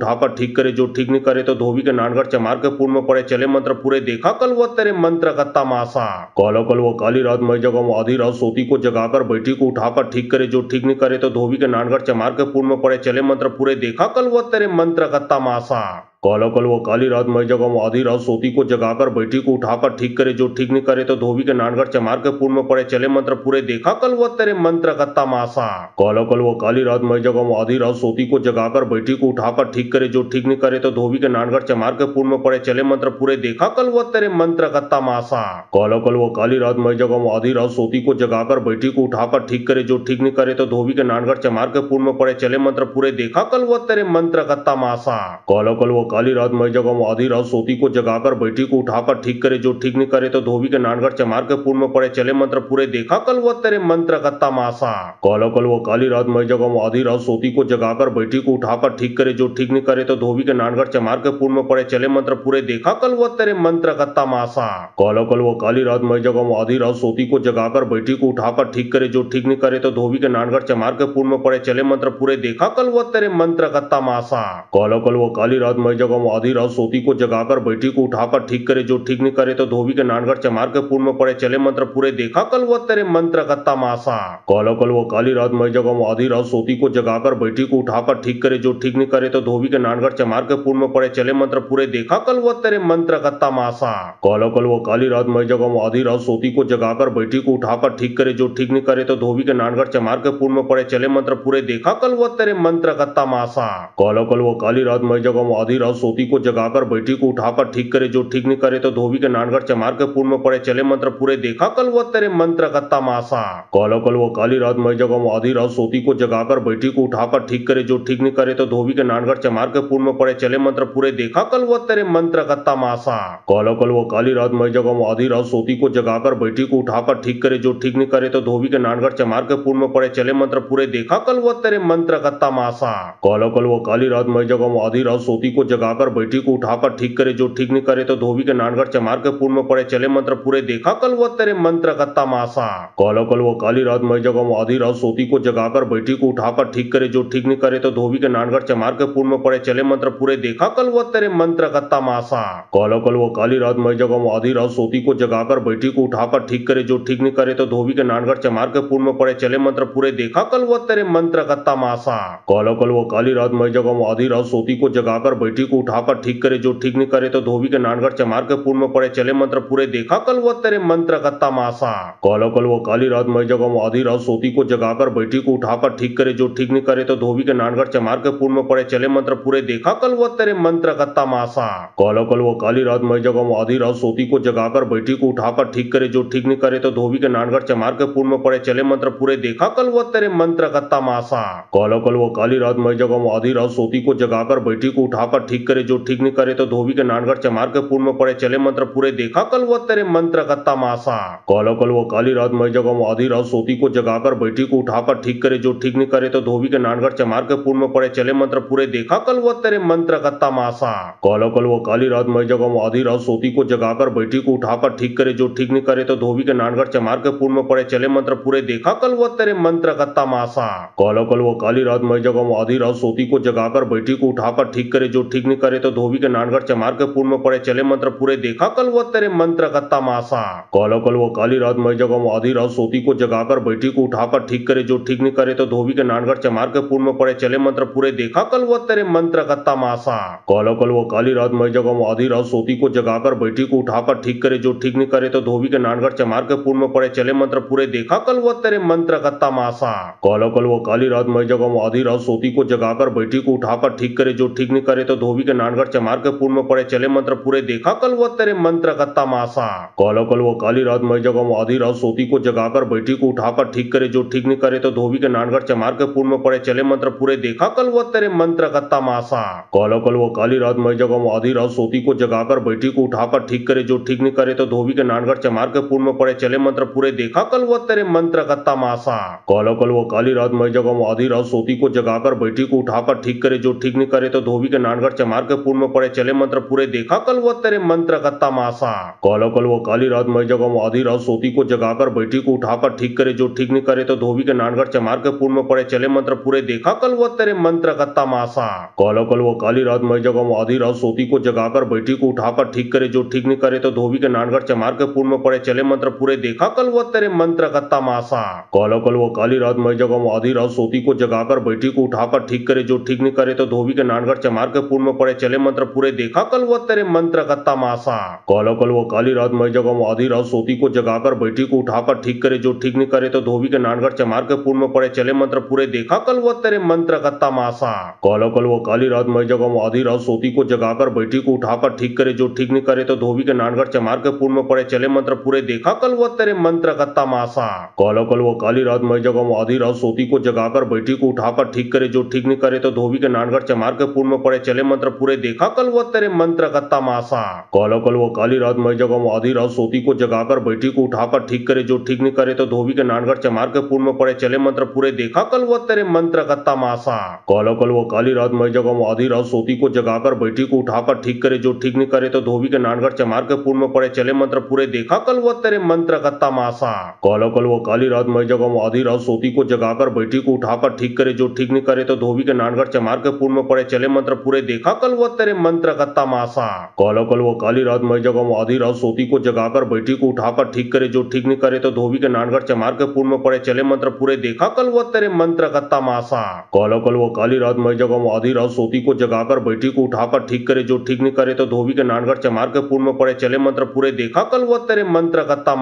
उठाकर ठीक करे जो ठीक नहीं करे तो धोबी के नानगढ़ चमार के पूर्ण पड़े चले मंत्र पूरे देखा कल वो तेरे मंत्र का तमाशा। काला कल वो काली रात मैं जगम आधी रात सोती को जगाकर बैठी को उठाकर ठीक करे जो ठीक नहीं करे तो धोबी के नानगढ़ चमार के पूर्ण पड़े चले मंत्र पूरे देखा कल वो तेरे मंत्र का तमाशा। काला कल वो काली रात मैं जगम आधी रात सोती को जगाकर बैठी को उठाकर ठीक करे जो ठीक नहीं करे तो धोबी के नानगढ़ चमार के पूर्ण पड़े चले मंत्र पूरे देखा कल वो तेरे मंत्र का तमाशा। काला कल वो काली रात मैं जगम आधी रात सोती को जगाकर बैठी को उठाकर ठीक करे जो ठीक नहीं करे तो धोबी के नानगढ़ चमार के पूर्ण पड़े चले मंत्र पूरे देखा कल वो तेरे मंत्र का तमाशा। काला कल वो काली रात मैं जगम आधी रात सोती को जगाकर बैठी को उठाकर ठीक करे जो ठीक नहीं करे तो धोबी के नानगढ़ चमार के पूर्ण पड़े चले मंत्र पूरे देखा कल वो तेरे मंत्र का तमाशा। काला कल वो काली रात मई जगम आधी रात सोती को जगाकर बैठी को उठाकर ठीक करे जो ठीक नहीं करे तो धोबी के नानगढ़ चमार के पूर्व में पड़े चले मंत्र पूरे देखा कल वो तेरे मंत्र का तमाशा। काला कल वो काली रात मई जगम आधी रात सोती को जगाकर बैठी को उठाकर ठीक करे जो ठीक नहीं करे तो धोबी के नानगढ़ चमार के पूर्व में पड़े चले मंत्र पूरे देखा कल वो तेरे मंत्र का तमाशा। काला कल वो काली रात मई जगम आधी रात सोती को जगाकर बैठी को उठाकर ठीक करे जो ठीक नहीं करे तो धोबी के नानगढ़ चमार के पूर्व में पड़े चले मंत्र पूरे देखा कल वो तेरे मंत्र का तमाशा। काला कल वो काली रात मई जगम आधी रात सोती को जगाकर बैठी को उठाकर ठीक करे जो ठीक नहीं करे तो धोबी के नानगढ़ चमार के पूर्व में पड़े चले मंत्र पूरे देखा कल वो तेरे मंत्र का तमाशा। काला कल वो काली रात मई जगम आधी रात सोती को जगाकर बैठी को उठाकर ठीक करे जो ठीक नहीं करे तो धोबी के नानगढ़ चमार के पूर्व में पड़े चले मंत्र पूरे देखा कल वो तेरे मंत्र का तमाशा। काला कल वो काली रात मई जगम आधी रात सोती को जगाकर बैठी को उठाकर ठीक करे जो ठीक नहीं करे तो धोबी के नानगढ़ चमार के पूर्व में पड़े चले मंत्र पूरे देखा कल वो तेरे मंत्र का तमाशा। काला कल वो काली रात मई जगम आधी रात सोती को जगाकर बैठी को उठाकर ठीक करे जो ठीक नहीं करे तो धोबी के नानगढ़ चमार के पूर्व में पड़े चले मंत्र पूरे देखा कल वो तेरे मंत्र का तमाशा। काला कल वो काली रात मई जगम आधी रात सोती को जगाकर बैठी को उठाकर ठीक करे जो ठीक नहीं करे तो धोबी के नानगढ़ चमार के पूर्व में पड़े चले मंत्र पूरे देखा कल वो तेरे मंत्र का तमाशा। काला कल वो काली रात मई जगम आधी रात सोती को जगाकर बैठी को उठाकर ठीक करे जो ठीक नहीं करे तो धोबी के नानगढ़ चमार के पूर्व में पड़े चले मंत्र पूरे देखा कल वो तेरे मंत्र का तमाशा। काला कल वो काली रात मई जगम आधी रात सोती को जगाकर बैठी को उठाकर ठीक करे जो ठीक नहीं करे तो धोबी के नानगढ़ चमार के पूर्व में पड़े चले मंत्र पूरे देखा कल वो तेरे मंत्र का तमाशा। काला कल वो काली रात मई जगम आधी रात सोती को जगाकर बैठी को उठाकर ठीक करे जो ठीक नहीं करे तो धोबी के नानगढ़ चमार के पूर्व में पड़े चले मंत्र पूरे देखा कल वो तेरे मंत्र का तमाशा। काला कल वो काली रात मई जगम आधी रात सोती को जगाकर बैठी को उठाकर ठीक करे जो ठीक नहीं करे तो धोबी के नानगढ़ चमार के पूर्व में पड़े चले मंत्र पूरे देखा कल वो तेरे मंत्र का तमाशा। काला कल वो काली रात मई जगम आधी रात सोती को जगाकर बैठी को उठाकर ठीक करे जो ठीक नहीं करे तो धोबी के नानगढ़ चमार के पूर्व में पड़े चले मंत्र पूरे देखा कल वो तेरे मंत्र का तमाशा। काला कल वो काली रात मई जगम आधी रात सोती को जगाकर बैठी को उठाकर ठीक करे जो ठीक नहीं करे तो धोबी के नानगढ़ चमार के पूर्व में पड़े चले मंत्र पूरे देखा कल वो तेरे मंत्र का तमाशा। काला कल वो काली रात मई जगम आधी रात सोती को जगाकर बैठी को उठाकर ठीक करे जो ठीक नहीं करे तो धोबी के नानगढ़ चमार के पूर्व में पड़े चले मंत्र पूरे देखा कल वो तेरे मंत्र का तमाशा। काला कल वो काली रात मई जगम आधी रात सोती को जगाकर बैठी को उठाकर ठीक करे जो ठीक नहीं करे तो धोबी के नानगढ़ चमार के पूर्व में पड़े चले मंत्र पूरे देखा कल वो तेरे मंत्र का तमाशा। काला कल वो काली रात मई जगम आधी रात सोती को जगाकर बैठी को उठाकर ठीक करे जो ठीक नहीं करे तो धोबी के नानगढ़ चमार के पूर्व में पड़े चले मंत्र पूरे देखा कल वो तेरे मंत्र का तमाशा। काला कल वो काली रात मई जगम आधी रात सोती को जगाकर बैठी को उठाकर ठीक करे जो ठीक नहीं करे तो धोबी के नानगढ़ चमार के पूर्व में पड़े चले मंत्र पूरे देखा कल वो तेरे मंत्र का तमाशा। काला कल वो काली रात मई जगम आधी रात सोती को जगाकर बैठी को उठाकर ठीक करे जो ठीक नहीं करे तो धोबी के नानगढ़ चमार के पूर्व में पड़े चले मंत्र पूरे देखा कल वो तेरे मंत्र का तमाशा। काला कल वो काली रात मई जगम आधी रात सोती को जगाकर बैठी को उठाकर ठीक करे जो ठीक नहीं करे तो धोबी के नानगढ़ चमार के पूर्व में पड़े चले मंत्र पूरे देखा कल वो तेरे मंत्र का तमाशा। काला कल वो काली रात मई जगम आधी रात सोती को जगाकर बैठी को उठाकर ठीक करे जो ठीक नहीं करे तो धोबी के नानगढ़ चमार के पूर्व में पड़े चले मंत्र पूरे देखा कल वो तेरे मंत्र का तमाशा। काला कल वो काली रात मई जगम आधी रात सोती को जगाकर बैठी को उठाकर ठीक करे जो ठीक नहीं करे तो धोबी के नानगढ़ चमार के पूर्व में पड़े चले मंत्र पूरे देखा कल वो तेरे मंत्र का तमाशा। काला कल वो काली रात मई जगम आधी रात सोती को जगाकर बैठी को उठाकर ठीक करे जो ठीक नहीं करे तो धोबी के नानगढ़ चमार के पूर्व में पड़े चले मंत्र पूरे देखा कल वो तेरे मंत्र का तमाशा। काला कल वो काली रात मई जगम आधी रात सोती को जगाकर बैठी को उठाकर ठीक करे जो ठीक नहीं करे तो धोबी के नानगढ़ चमार के पूर्व में पड़े चले मंत्र पूरे देखा कल वो तेरे मंत्र का तमाशा। काला कल वो काली रात मई जगम आधी रात सोती को जगाकर बैठी को उठाकर ठीक करे जो ठीक नहीं करे तो धोबी के नानगढ़ चमार के पूर्व में पड़े चले मंत्र पूरे देखा कल वो तेरे मंत्र का तमाशा। काला कल वो काली रात मई जगम आधी रात सोती को जगाकर बैठी को उठाकर ठीक करे जो ठीक नहीं करे तो धोबी के नानगढ़ चमार के पूर्व में पड़े चले मंत्र पूरे देखा कल वो तेरे मंत्र का तमाशा। काला कल वो काली रात मई जगम आधी रात सोती को जगाकर बैठी को उठाकर ठीक करे जो ठीक नहीं करे तो धोबी के नानगढ़ चमार के पूर्व में पड़े चले मंत्र पूरे देखा कल वो तेरे मंत्र का तमाशा। काला कल वो काली रात मई जगम आधी रात सोती को जगाकर बैठी को उठाकर ठीक करे जो ठीक नहीं करे तो धोबी के नानगढ़ चमार के पूर्व में पड़े चले मंत्र पूरे देखा कल वो तेरे मंत्र का तमाशा। काला कल वो काली रात मई जगम आधी रात सोती को जगाकर बैठी को उठाकर ठीक करे जो ठीक नहीं करे तो धोबी के नानगढ़ चमार के पूर्व में पड़े चले मंत्र पूरे देखा कल वो तेरे मंत्र का तमाशा। काला कल वो काली रात मई जगम आधी रात सोती को जगाकर बैठी को उठाकर ठीक करे जो ठीक नहीं करे तो धोबी के नानगढ़ चमार के पूर्व में पड़े चले मंत्र पूरे देखा कल वो तेरे मंत्र का तमाशा। काला कल वो काली रात मई जगम आधी रात सोती को जगाकर बैठी को उठाकर ठीक करे जो ठीक नहीं करे तो धोबी के नानगढ़ चमार के पूर्व में पड़े चले मंत्र मंत्र पूरे देखा कल वो तेरे मंत्र का तमाशा। काला कल वो काली रात मैं जगम आधी रात सोती को जगाकर बैठी को उठाकर ठीक करे जो ठीक नहीं करे तो धोबी के नानगढ़ चमार के पुल में पड़े चले मंत्र पूरे देखा कल वो तेरे मंत्र का तमाशा। काला कल वो काली रात मैं जगम आधी रात सोती को जगाकर बैठी को उठाकर ठीक करे जो ठीक नहीं करे तो धोबी के नानगढ़ चमार के पुल में पड़े चले मंत्र पूरे देखा कल वो तेरे मंत्र का तमाशा। काला कल वो काली रात मैं जगम आधी रात सोती को जगाकर बैठी को उठाकर ठीक करे जो ठीक नहीं करे तो धोबी के नानगढ़ चमार के पुल में पड़े चले मंत्र पूरे देखा कल वो तेरे मंत्र का तमाशा। काला कल वो काली रात मैं जगम आधी रात सोती को जगाकर बैठी को उठाकर ठीक करे जो ठीक नहीं करे तो धोबी के नानगढ़ चमार के पुल में पड़े चले मंत्र पूरे देखा कल वो तेरे मंत्र का तमाशा। काला कल वो काली रात मैं जगम आधी रात सोती को जगाकर बैठी को उठाकर ठीक करे जो ठीक नहीं करे तो धोबी के नानगढ़ चमार के पुल में पड़े चले मंत्र पूरे देखा कल वो तेरे मंत्र का तमाशा।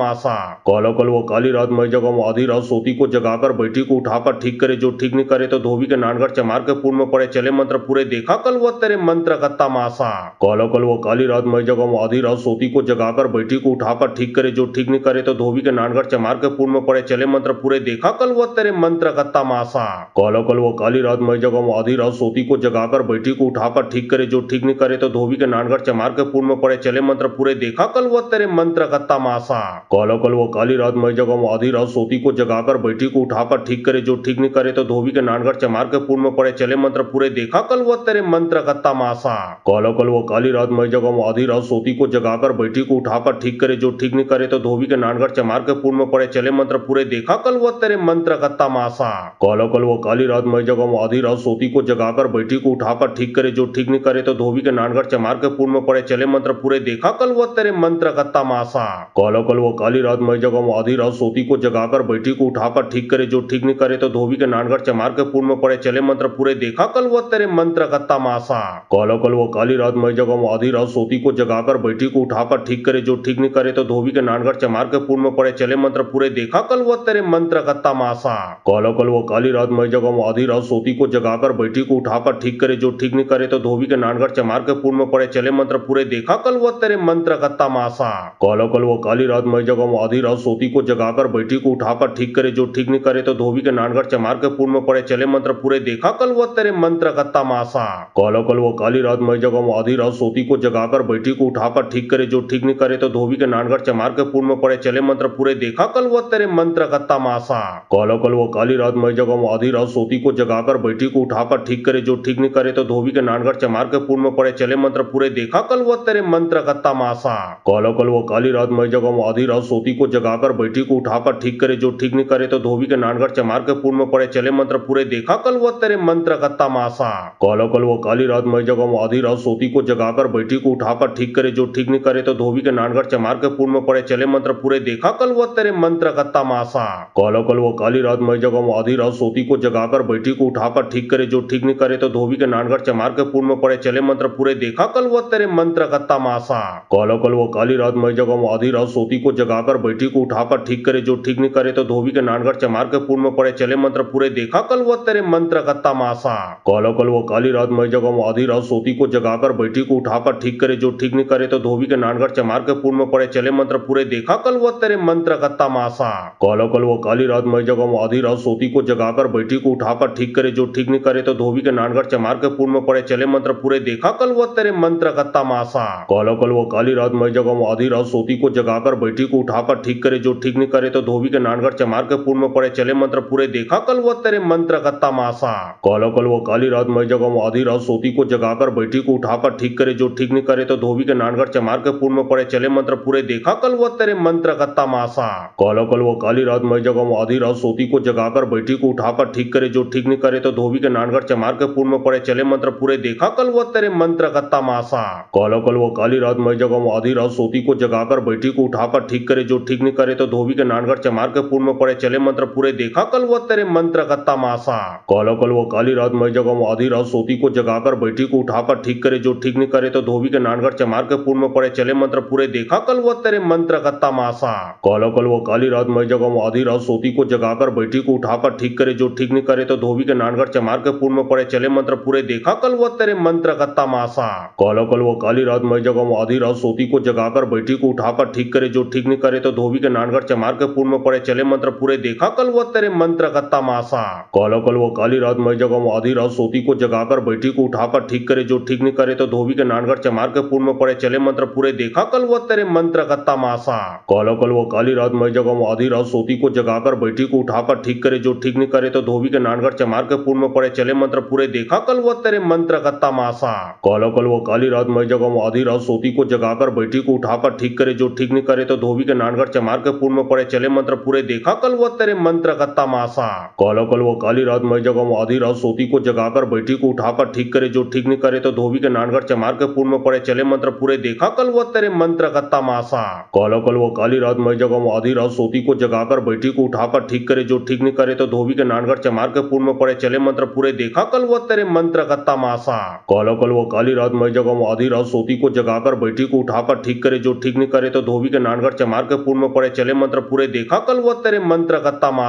काला कल वो काली रात मैं जगम आधी रात सोती को जगाकर बैठी को उठाकर ठीक करे जो ठीक नहीं करे तो धोबी के नानगढ़ चमार के पुल में पड़े चले मंत्र पूरे देखा कल वो तेरे मंत्र का तमाशा। काला कल वो काली रात मैं जगम आधी रात सोती को जगाकर बैठी को उठाकर ठीक करे जो ठीक नहीं करे तो धोबी के नानगढ़ चमार के पुल में पड़े चले मंत्र पूरे देखा कल वो तेरे मंत्र का तमाशा। काला कल वो काली रात मैं जगम आधी रात सोती को जगाकर बैठी को उठाकर ठीक करे जो ठीक नहीं करे तो धोबी के नानगढ़ चमार के पुल में पड़े चले मंत्र पूरे देखा कल वो तेरे मंत्र का तमाशा। काला कल वो काली रात मैं जगम आधी रात सोती को जगाकर बैठी को उठाकर ठीक करे जो ठीक नहीं करे तो धोबी के नानगढ़ चमार के पुल में पड़े चले मंत्र पूरे देखा कल वो तेरे मंत्र का तमाशा। काला कल वो काली रात मैं जगम आधी रात सोती को जगाकर बैठी को उठाकर ठीक करे जो ठीक नहीं करे तो धोबी के नानगढ़ चमार के पुल में पड़े चले मंत्र पूरे देखा कल वो तेरे मंत्र का तमाशा। काला कल वो काली रात मैं जगम आधी रात सोती को जगाकर बैठी को उठाकर ठीक करे जो ठीक नहीं करे तो धोबी के नानगढ़ चमार के पुल में पड़े चले मंत्र पूरे देखा कल वो तेरे मंत्र का तमाशा। काला कल वो काली रात मैं जगम आधी रात सोती को जगाकर बैठी को उठाकर ठीक करे जो ठीक नहीं करे तो धोबी के नानगढ़ चमार के पुल में पड़े चले मंत्र पूरे देखा कल वो तेरे मंत्र का तमाशा। काला कल वो काली रात मैं जगम आधी रात सोती को जगाकर बैठी को उठाकर ठीक करे जो ठीक नहीं करे तो धोबी के नानगढ़ चमार के पुल में पड़े चले मंत्र पूरे देखा कल वो तेरे मंत्र का तमाशा। काला कल वो काली रात मैं जगम आधी रात सोती को जगाकर बैठी को उठाकर ठीक करे जो ठीक नहीं करे तो धोबी के नानगढ़ चमार के पुल में पड़े चले मंत्र पूरे देखा कल वो तेरे मंत्र का तमाशा। काला कल वो काली रात मैं जगम आधी रात सोती को जगाकर बैठी को उठाकर ठीक करे जो ठीक नहीं करे तो धोबी के नानगढ़ चमार के पुल में पड़े चले मंत्र पूरे देखा कल वो तेरे मंत्र का तमाशा। काला कल वो काली रात मैं जगम आधी रात सोती को जगाकर बैठी को उठाकर ठीक करे जो ठीक नहीं करे तो धोबी के नानगढ़ चमार के पुल में पड़े चले मंत्र पूरे देखा कल वो तेरे मंत्र का तमाशा। काला कल वो काली रात मैं जगम आधी रात सोती को जगाकर बैठी को उठाकर ठीक करे जो ठीक नहीं करे तो धोबी के नानगढ़ चमार के पुल में पड़े चले मंत्र पूरे देखा कल वो तेरे मंत्र का तमाशा। काला कल वो काली रात मैं जगम आधी रात सोती को जगाकर बैठी को उठाकर ठीक करे जो ठीक नहीं करे तो धोबी के नानगढ़ चमार के पुल में पड़े चले मंत्र पूरे देखा कल वो तेरे मंत्र का तमाशा। काला कल वो काली रात मैं जगम आधी रात सोती को जगाकर बैठी को उठाकर ठीक करे जो ठीक नहीं करे तो धोबी के नानगढ़ चमार के पुल में पड़े चले मंत्र पूरे देखा कल वो तेरे मंत्र का तमाशा। काला कल वो काली रात मैं जगम आधी रात सोती को जगाकर बैठी को उठाकर ठीक करे जो ठीक नहीं करे तो धोबी के नानगढ़ चमार के पुल में पड़े चले मंत्र पूरे देखा कल वो तेरे मंत्र का तमाशा। काला कल वो काली रात मैं जगम आधी रात सोती को जगाकर बैठी को उठाकर ठीक करे जो ठीक नहीं करे तो धोबी के नानगढ़ चमार के पुल में पड़े चले मंत्र पूरे देखा कल वो तेरे मंत्र का तमाशा। काला कल वो काली रात मैं जगम आधी रात सोती को जगाकर बैठी को उठाकर ठीक करे जो ठीक नहीं करे तो धोबी के नानगढ़ चमार के पुल में पड़े चले मंत्र पूरे देखा कल वो तेरे मंत्र का तमाशा। काला कल वो काली रात मैं जगम आधी रात सोती को जगाकर बैठी को उठाकर ठीक करे जो ठीक नहीं करे तो धोबी के नानगढ़ चमार के पुल में पड़े चले मंत्र पूरे देखा कल वो तेरे मंत्र का तमाशा। काला कल वो काली रात मैं जगम आधी रात सोती को जगाकर बैठी को उठाकर ठीक करे जो ठीक नहीं करे तो धोबी के नानगढ़ चमार के पुल में पड़े चले मंत्र पूरे देखा कल वो तेरे मंत्र का तमाशा। काला कल वो काली रात मैं जगम आधी रात सोती को जगाकर बैठी को उठाकर ठीक करे जो ठीक नहीं करे तो धोबी के नानगढ़ चमार के पुल में पड़े चले मंत्र पूरे देखा कल वो तेरे मंत्र का तमाशा। काला कल वो काली रात मैं जगम आधी रात सोती को जगाकर बैठी को उठाकर ठीक करे जो ठीक नहीं करे तो धोबी के नानगढ़ चमार के पुल में पड़े चले मंत्र पूरे देखा कल वो तेरे मंत्र का तमाशा। काला कल वो काली रात मैं जगम आधी रात सोती को जगाकर बैठी को उठाकर ठीक करे जो ठीक नहीं करे तो धोबी के नानगढ़ चमार के पुल में पड़े चले मंत्र पूरे देखा कल वो तेरे मंत्र का तमाशा। काला कल वो काली रात मैं जगम आधी रात सोती को जगाकर बैठी को उठाकर ठीक करे जो ठीक नहीं करे तो धोबी के नानगढ़ चमार के पुल में पड़े चले मंत्र पूरे देखा कल वो तेरे मंत्र का तमाशा। काला कल वो काली रात मैं जगम आधी रात सोती को जगाकर बैठी को उठाकर ठीक करे जो ठीक नहीं करे तो धोबी के नानगढ़ चमार के पुल में पड़े चले मंत्र पूरे देखा कल वो तेरे मंत्र का तमाशा। काला कल वो काली रात मैं जगम आधी रात सोती को जगाकर बैठी को उठाकर ठीक करे जो ठीक नहीं करे तो धोबी के नानगढ़ चमार के पुल में पड़े चले मंत्र पूरे देखा कल वो तेरे मंत्र का तमाशा। काला कल वो काली रात मैं जगम आधी रात सोती को जगाकर बैठी को उठाकर उठाकर ठीक करे जो ठीक नहीं करे तो धोबी के नानगढ़ चमार के पूर्ण में पड़े चले मंत्र पूरे देखा कल वो तेरे मंत्र का तमाशा। काला कल वो काली रात मैं जगा वो आधी रात सोती को जगाकर बैठी को उठाकर ठीक करे जो ठीक नहीं करे तो धोबी के नानगढ़ चमार के पूर्ण में पड़े चले मंत्र पूरे देखा कल वो तेरे मंत्र का तमाशा। काला कल वो काली रात मैं जगा वो आधी रात सोती को जगाकर बैठी को उठाकर ठीक करे जो ठीक नहीं करे तो धोबी के नानगढ़ चमार के पूर्ण में पड़े चले मंत्र पूरे देखा कल वो तेरे मंत्र का तमाशा। काला कल वो काली रात मैं जगा वो आधी रात सोती को जगाकर बैठी को उठाकर ठीक करे जो ठीक नहीं करे तो धोबी के नानगढ़ चमार के पूर्ण में पड़े चले मंत्र पूरे देखा कल वो तेरे मंत्र का तमाशा। काला कल वो काली रात मैं जगा वो आधी रात सोती को जगाकर बैठी को उठाकर ठीक करे जो ठीक नहीं करे तो धोबी के नानगढ़ चमार के पूर्ण में पड़े चले मंत्र पूरे देखा कल वो तेरे मंत्र का तमाशा। काला कल वो काली रात मैं जगा वो आधी रात सोती को जगाकर बैठी को उठाकर ठीक करे जो ठीक नहीं करे तो धोबी के नानगढ़ चमार के पूर्ण में पड़े चले मंत्र पूरे देखा कल वो तेरे मंत्र का तमाशा।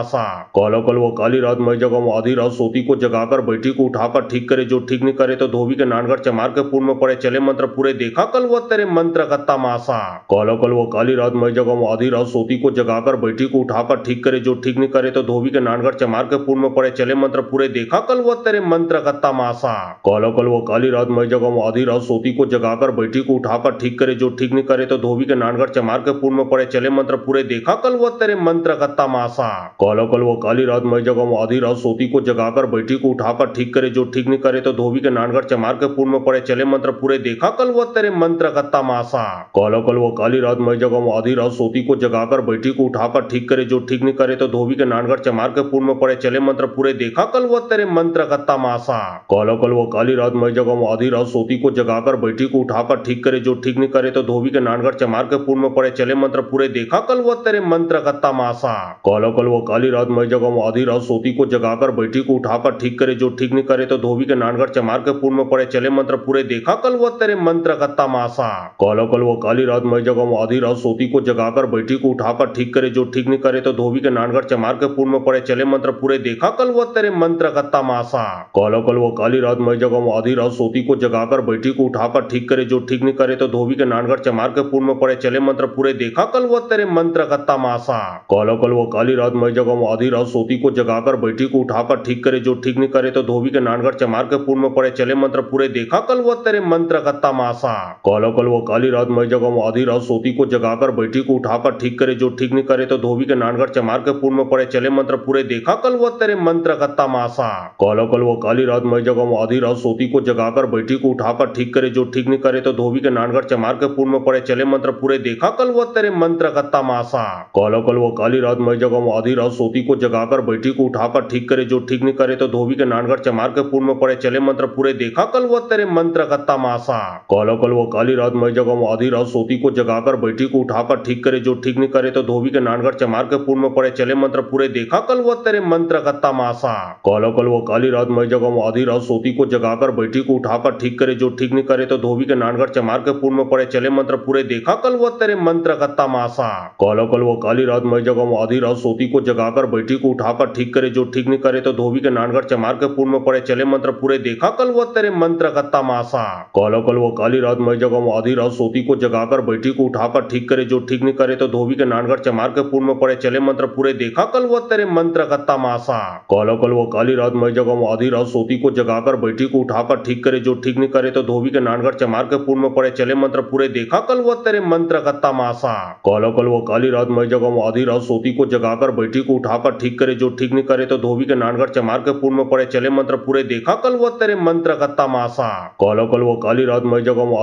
काला कल वो काली रात मैं जगा वो आधी रात सोती को जगाकर बैठी को उठाकर ठीक करे जो ठीक नहीं करे तो धोबी के नानगढ़ चमार के पूर्ण में पड़े चले मंत्र पूरे देखा कल वो तेरे मंत्र का तमाशा। काला कल वो काली रात मैं जगा वो आधी रात सोती को जगाकर बैठी को उठाकर ठीक करे जो ठीक नहीं करे तो धोबी के नानगढ़ चमार के पूर्ण में पड़े चले मंत्र पूरे देखा कल वो तेरे मंत्र का तमाशा। काला कल वो काली रात मैं जगा वो आधी रात सोती को जगाकर बैठी को उठाकर ठीक करे जो ठीक नहीं करे तो धोबी के नानगढ़ चमार के पूर्ण में पड़े चले मंत्र पूरे देखा कल वो तेरे मंत्र का तमाशा। काला कल वो काली रात मैं जगा वो आधी रात सोती को जगाकर बैठी को उठाकर ठीक करे जो ठीक नहीं करे तो धोबी के नानगढ़ चमार के पूर्ण में पड़े चले मंत्र पूरे देखा कल वो तेरे मंत्र का तमाशा। काला कल वो काली रात मैं जगा वो आधी रात सोती को जगाकर बैठी को उठाकर ठीक करे जो ठीक नहीं करे तो धोबी के नानगढ़ चमार के पूर्ण में पड़े चले मंत्र पूरे देखा कल वो तेरे मंत्र का तमाशा। काला कल वो काली रात मैं जगा वो आधी रात सोती को जगाकर बैठी को उठाकर ठीक करे जो ठीक नहीं करे तो धोबी के नानगढ़ चमार के पूर्ण में पड़े चले मंत्र पूरे देखा कल वो तेरे मंत्र का तमाशा। काला कल वो काली रात मैं जगा वो आधी रात सोती को जगाकर बैठी को उठाकर ठीक करे जो ठीक नहीं करे तो धोबी के नानगढ़ चमार के पूर्ण में पड़े चले मंत्र पूरे देखा कल वो तेरे मंत्र का तमाशा। काला कल वो काली रात मैं जगा वो आधी रात सोती को जगाकर बैठी को उठाकर ठीक करे जो ठीक नहीं करे तो धोबी के नानगढ़ चमार के पूर्ण में पड़े चले मंत्र पूरे देखा कल वो तेरे मंत्र का तमाशा। काला कल वो काली रात मैं जगा वो आधी रात सोती को जगाकर बैठी को उठाकर ठीक करे जो ठीक नहीं करे तो धोबी के नानगढ़ चमार के पूर्ण में पड़े चले मंत्र पूरे देखा कल वो तेरे मंत्र का तमाशा। काला कल वो काली रात मैं जगा वो आधी रात सोती को जगाकर बैठी को उठाकर ठीक करे जो ठीक नहीं करे तो धोबी के नानगढ़ चमार के पूर्ण में पड़े चले मंत्र पूरे देखा कल वो तेरे मंत्र का तमाशा। काला कल वो काली रात मैं जगा वो आधी रात सोती को जगाकर बैठी को उठाकर ठीक करे जो ठीक नहीं करे तो धोबी के नानगढ़ चमार के पूर्ण में पड़े चले मंत्र पूरे देखा कल वो तेरे मंत्र का तमाशा। काला कल वो काली रात मैं जगा वो आधी रात सोती को जगाकर बैठी को उठाकर ठीक करे जो ठीक नहीं करे तो धोबी के नानगढ़ चमार के पूर्ण में पड़े चले मंत्र पूरे देखा कल वो तेरे मंत्र का तमाशा। काला कल वो काली रात मैं जगा वो आधी रात सोती को जगाकर बैठी को उठाकर ठीक करे जो ठीक नहीं करे तो धोबी के नानगढ़ चमार के पूर्ण में पड़े चले मंत्र पूरे देखा कल वो तेरे मंत्र का तमाशा। काला कल वो काली रात मैं जगा वो आधी रात सोती को जगाकर बैठी को उठाकर ठीक करे जो ठीक नहीं करे तो धोबी के नानगढ़ चमार के पूर्ण में पड़े चले मंत्र पूरे देखा कल वो तेरे मंत्र का तमाशा। काला कल वो काली रात मैं जगा वो आधी रात सोती को जगाकर बैठी को उठाकर ठीक करे जो ठीक नहीं करे तो धोबी के नानगढ़ चमार के पूर्ण में पड़े चले मंत्र पूरे देखा कल वो तेरे मंत्र का तमाशा। काला कल वो काली रात मैं जगा वो आधी रात सोती को जगाकर बैठी को उठाकर ठीक करे जो ठीक नहीं करे तो धोबी के नानगढ़ चमार के पूर्ण में पड़े चले मंत्र पूरे देखा कल वो तेरे मंत्र का तमाशा। काला कल वो काली रात मैं जगा वो आधी रात सोती को जगाकर बैठी को उठाकर ठीक करे जो ठीक नहीं करे तो धोबी के नानगढ़ चमार के पूर्ण में पड़े चले मंत्र पूरे देखा कल वो तेरे मंत्र का तमाशा। काला कल वो काली रात मैं जगा वो आधी रात सोती को जगाकर बैठी को उठाकर ठीक करे जो ठीक नहीं करे तो धोबी के नानगढ़ चमार के पूर्ण में पड़े चले मंत्र पूरे देखा कल वो तेरे मंत्र का तमाशा। काला कल वो काली रात मैं जगा वो आधी रात सोती को जगाकर बैठी को उठाकर ठीक करे जो ठीक नहीं करे तो धोबी के नानगढ़ चमार के पूर्ण में पड़े चले मंत्र पूरे देखा कल वो तेरे मंत्र का तमाशा। काला कल वो काली रात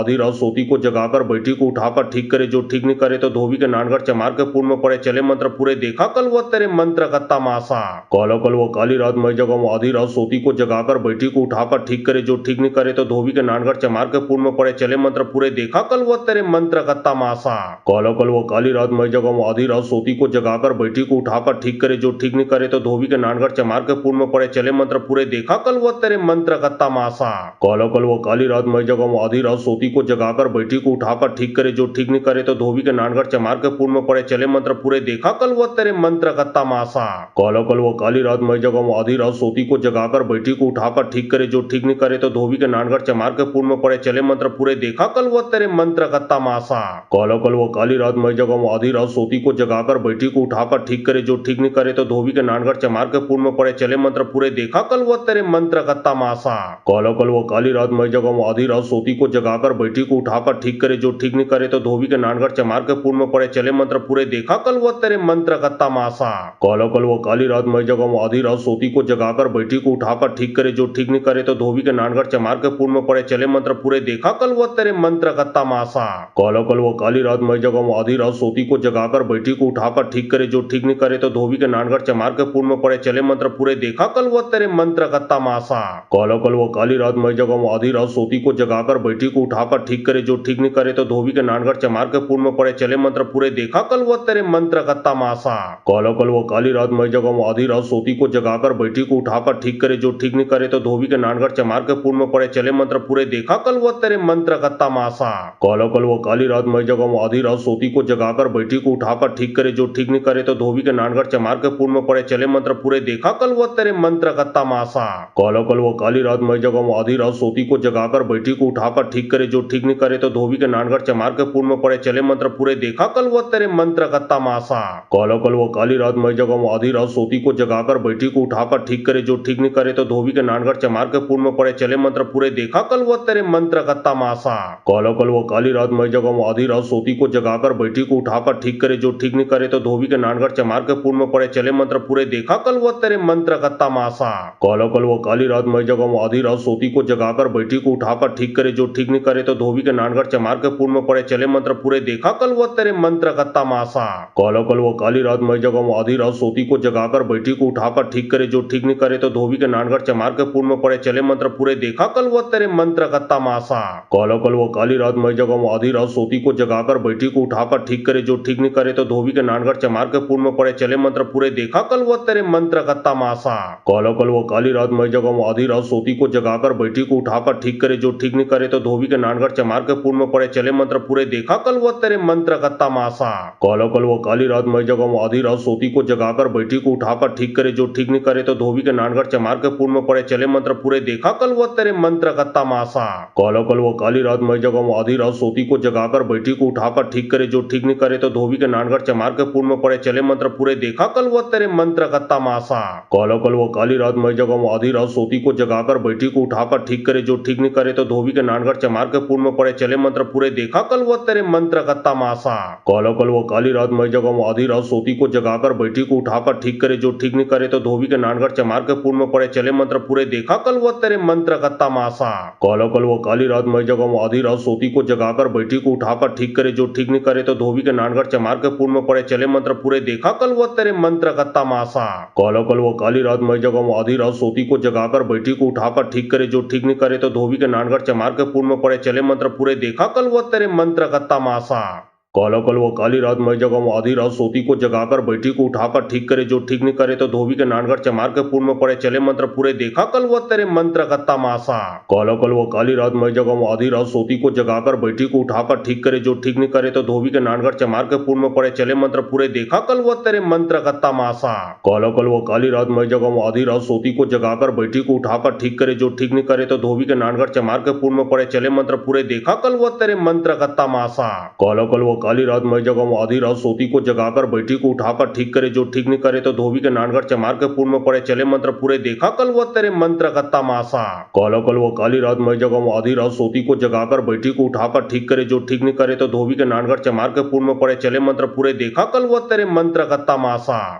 मैं जगा वो आधी रात सोती को जगाकर बैठी को उठाकर ठीक करे जो ठीक नहीं करे तो धोबी के नानगढ़ चमार के पूर्ण में पड़े चले मंत्र पूरे देखा कल वो तेरे मंत्र का तमाशा। काला कल वो काली रात मैं जगा वो आधी रात सोती को जगाकर बैठी को उठाकर ठीक करे जो ठीक नहीं करे तो धोबी के नानगढ़ चमार के पूर्ण में पड़े चले मंत्र पूरे देखा कल वो तेरे मंत्र का तमाशा। काला कल वो काली रात मैं जगा वो आधी रात सोती को जगाकर बैठी को उठाकर ठीक करे जो ठीक नहीं करे तो धोबी के नानगढ़ चमार के पूर्ण में पड़े चले मंत्र पूरे देखा कल वो तेरे मंत्र का तमाशा। काला कल वो काली रात मैं जगा वो आधी रात सोती को जगाकर बैठी को उठाकर ठीक करे जो ठीक नहीं करे तो धोबी के नानगढ़ चमार के पूर्ण में पड़े चले मंत्र पूरे देखा कल वो तेरे मंत्र का तमाशा। काला कल वो काली रात मैं जगा वो आधी रात सोती को जगाकर बैठी को उठाकर ठीक करे जो ठीक नहीं करे तो धोबी के नानगढ़ चमार के पूर्ण में पड़े चले मंत्र पूरे देखा कल वो तेरे मंत्र का तमाशा। काला कल वो काली रात मैं जगा वो आधी रात सोती को जगाकर बैठी को उठाकर ठीक करे जो ठीक नहीं करे तो धोबी के नानगढ़ चमार के पूर्ण में पड़े चले मंत्र पूरे देखा कल वो तेरे मंत्र का तमाशा। काला कल वो काली रात मई जगह आधी रात सोती को जगाकर बैठी को उठाकर ठीक करे जो ठीक नहीं करे तो धोबी के नानगढ़ चमार के पूर्व में पड़े चले मंत्र पूरे देखा कल वो तेरे मंत्र का तमाशा। कल वो काली रात मई जगह आधी रात सोती को जगाकर बैठी को उठाकर ठीक करे जो ठीक नहीं करे तो धोबी के नानगढ़ चमार के पूर्व में पड़े चले मंत्र पूरे देखा कल वो तेरे मंत्र का तमाशा। कल वो काली रात मई जगह आधी रात सोती को जगाकर बैठी को उठाकर ठीक करे जो ठीक नहीं करे तो धोबी के नानगढ़ चमार के पूर्व में पड़े चले मंत्र पूरे देखा कल वो तेरे मंत्र का तमाशा। कल वो काली रात मई जगह आधी रात सोती को जगाकर बैठी को उठाकर ठीक करे जो ठीक नहीं करे तो धोबी के नानगढ़ चमार के पूर्व में पड़े चले मंत्र पूरे देखा कल वो तेरे मंत्र का तमाशा। कल वो काली रात मई जगह आधी रात सोती को जगाकर बैठी को उठाकर ठीक करे जो ठीक नहीं करे तो धोबी के नानगढ़ चमार के पूर्व में पड़े चले मंत्र पूरे देखा कल वो तेरे मंत्र का तमाशा। कल वो काली रात मई जगह आधी रात सोती को जगाकर बैठी को उठाकर ठीक करे जो ठीक नहीं करे तो धोबी के नानगढ़ चमार के पूर्व में पड़े चले मंत्र पूरे देखा कल वो तेरे मंत्र का तमाशा। कल वो काली रात मई जगह आधी रात सोती को जगाकर बैठी को उठाकर ठीक करे जो ठीक नहीं करे तो धोबी के नानगढ़ चमार के पूर्व में पड़े चले मंत्र पूरे देखा कल वो तेरे मंत्र का तमाशा। कल वो काली रात मई जगह आधी रात सोती को जगाकर बैठी को उठाकर ठीक करे जो ठीक नहीं करे तो धोबी के नानगढ़ चमार के पूर्व में पड़े चले मंत्र पूरे देखा कल वो तेरे मंत्र का तमाशा। कल वो काली रात मई जगह आधी रात सोती को जगाकर बैठी को उठाकर ठीक करे जो ठीक नहीं करे तो धोबी के नानगढ़ चमार के पूर्व में पड़े चले मंत्र पूरे देखा कल वो तेरे मंत्र का तमाशा। कल वो काली रात मई जगह आधी रात सोती को जगाकर बैठी को उठाकर ठीक करे जो ठीक नहीं करे तो धोबी के नानगढ़ चमार के पूर्व में पड़े चले मंत्र पूरे देखा कल वो तेरे मंत्र का तमाशा। कल वो काली रात मई जगह आधी रात सोती को जगाकर बैठी को उठाकर ठीक करे जो ठीक नहीं करे तो धोबी के नानगढ़ चमार के पूर्व में पड़े चले मंत्र पूरे देखा कल वो तेरे मंत्र का तमाशा। कल वो काली रात मई जगह आधी रात सोती को जगाकर बैठी को उठाकर ठीक करे जो ठीक नहीं करे तो धोबी के नानगढ़ चमार के पूर्व में पड़े चले मंत्र पूरे देखा कल वो तेरे मंत्र का तमाशा। कल वो काली रात मई जगह आधी रात सोती को जगाकर बैठी को उठाकर ठीक करे जो ठीक नहीं करे तो धोबी के नानगढ़ चमार के पूर्व में पड़े चले मंत्र पूरे देखा कल वो तेरे मंत्र का तमाशा। कल वो काली रात मई जगह आधी रात सोती को जगाकर बैठी को उठाकर ठीक करे जो ठीक नहीं करे तो धोबी के नानगढ़ चमार के पूर्व में पड़े चले मंत्र पूरे देखा कल वो तेरे मंत्र का तमाशा। कल वो काली रात मई जगह आधी रात सोती को जगाकर बैठी को उठाकर ठीक करे जो ठीक नहीं करे तो धोबी के नानगढ़ चमार के पूर्व में पड़े चले मंत्र पूरे देखा कल वो तेरे मंत्र का तमाशा। कल वो काली रात मई जगह आधी रात सोती को जगाकर बैठी को उठाकर ठीक करे जो ठीक नहीं करे तो धोबी के नानगढ़ चमार के पूर्व में पड़े चले मंत्र पूरे देखा कल वो तेरे मंत्र का तमाशा। कल वो काली रात मई जगह आधी रात सोती को जगाकर बैठी को उठाकर ठीक करे जो ठीक नहीं करे तो धोबी के नानगढ़ चमार के पूर्व में पड़े चले मंत्र पूरे देखा कल वो तेरे मंत्र का तमाशा। कल वो काली रात मई जगह आधी रात सोती को जगाकर बैठी को उठाकर ठीक करे जो ठीक नहीं करे तो धोबी के नानगढ़ चमार के पूर्व में पड़े चले मंत्र पूरे देखा कल वो तेरे मंत्र का तमाशा। कल वो काली रात मई जगह आधी रात सोती को जगाकर बैठी को उठाकर ठीक करे जो ठीक नहीं करे तो धोबी के नानगढ़ चमार के पूर्व में पड़े चले मंत्र पूरे देखा कल वो तेरे मंत्र का तमाशा। कल वो काली रात मई जगह आधी रात सोती को जगाकर बैठी को उठाकर ठीक करे जो ठीक नहीं करे तो धोबी के नानगढ़ चमार के पूर्व में पड़े चले मंत्र पूरे देखा कल वो तेरे मंत्र का तमाशा। कल वो काली रात मई जगह आधी रात सोती को जगाकर बैठी को उठाकर ठीक करे जो ठीक नहीं करे तो धोबी के नानगढ़ चमार के पूर्व में पड़े चले मंत्र पूरे देखा कल वो तेरे मंत्र का तमाशा। कल वो काली रात मई जगह आधी रात सोती को जगाकर बैठी को उठाकर ठीक करे जो ठीक नहीं करे तो धोबी के नानगढ़ चमार के पूर्व में पड़े चले मंत्र पूरे देखा कल वो तेरे मंत्र का तमाशा। कल वो काली रात मई जगह आधी रात सोती को जगाकर बैठी को उठाकर ठीक करे जो ठीक नहीं करे तो धोबी के नानगढ़ चमार के पूर्व में पड़े चले मंत्र पूरे देखा कल वो तेरे मंत्र का तमाशा। कल वो काली रात मई जगह आधी रात सोती को जगाकर बैठी को उठाकर ठीक करे जो ठीक नहीं करे तो धोबी के नानगढ़ चमार के पूर्व में पड़े चले मंत्र पूरे देखा कल वो तेरे मंत्र का तमाशा।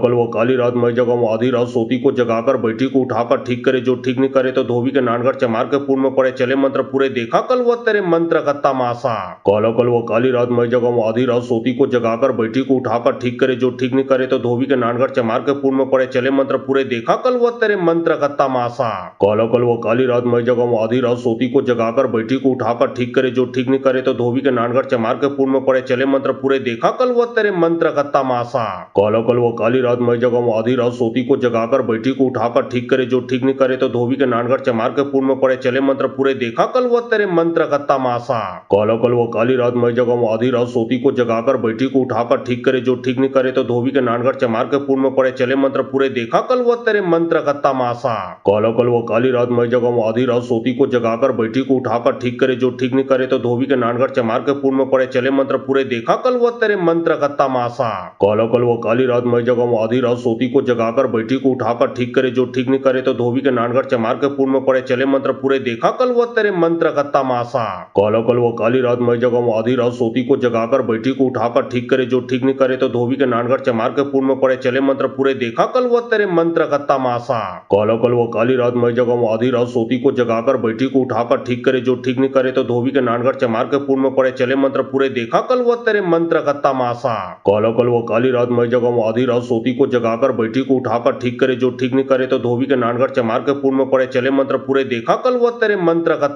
कल वो काली रात मई जगह आधी रात सोती को जगाकर बैठी को उठाकर ठीक करे जो ठीक नहीं करे तो धोबी के नानगढ़ चमार के पूर्व में पड़े चले मंत्र पूरे देखा कल वो तेरे मंत्र का तमाशा। कल वो काली रात मई जगह आधी रात सोती को जगाकर बैठी को उठाकर ठीक करे जो ठीक नहीं करे तो धोबी के नानगढ़ चमार के पूर्व में पड़े चले मंत्र पूरे देखा कल वो तेरे मंत्र का तमाशा। कल वो काली रात मई जगह आधी रात सोती को जगाकर बैठी को उठाकर ठीक करे जो ठीक नहीं करे तो धोबी के नानगढ़ चमार के पूर्व में पड़े चले मंत्र पूरे देखा कल वो तेरे मंत्र का तमाशा। कल वो काली रात मई जगह आधी रात सोती को जगाकर बैठी को उठाकर ठीक करे जो ठीक नहीं करे तो धोबी के नानगढ़ चमार के पूर्व में पड़े चले मंत्र पूरे देखा कल वो तेरे मंत्र का तमाशा। कल वो काली रात मई जगह आधी रात रात सोती को जगाकर बैठी को उठाकर ठीक करे जो ठीक नहीं करे तो धोबी के नानगढ़ चमार के पूर्ण में पड़े चले मंत्र पूरे देखा कल वो तेरे मंत्र का तमाशा। काला कल वो काली रात मैं जगह आधी रात सोती को जगाकर बैठी को उठाकर ठीक करे जो ठीक नहीं करे तो धोबी के नानगढ़ चमार के पूर्ण में पड़े चले मंत्र पूरे देखा कल वो तेरे मंत्र का तमाशा। काला कल वो काली रात मैं जगह आधी रात सोती को जगाकर बैठी को उठाकर ठीक करे जो ठीक नहीं करे तो धोबी के नानगढ़ चमार के पूर्ण में पड़े चले मंत्र पूरे देखा कल वो तेरे मंत्र का तमाशा। काला कल वो काली रात मैं जगह आधी रात सोती को जगाकर बैठी को उठाकर ठीक करे जो ठीक नहीं करे तो धोबी के नानगढ़ चमार के पूर्ण में पड़े चले मंत्र पूरे देखा कल वो तेरे मंत्र का तमाशा। काला कल वो काली रात मैं जगह आधी रात सोती को जगाकर बैठी को उठाकर ठीक करे जो ठीक नहीं करे तो धोबी के नानगढ़ चमार के पूर्ण में पड़े चले मंत्र पूरे देखा कल वो तेरे मंत्र का तमाशा। काला कल वो काली रात मैं जगह आधी रात सोती को जगाकर बैठी को उठाकर ठीक करे जो ठीक नहीं करे तो धोबी के नानगढ़ चमार के पूर्ण में पड़े चले मंत्र पूरे देखा कल वो तेरे मंत्र का तमाशा।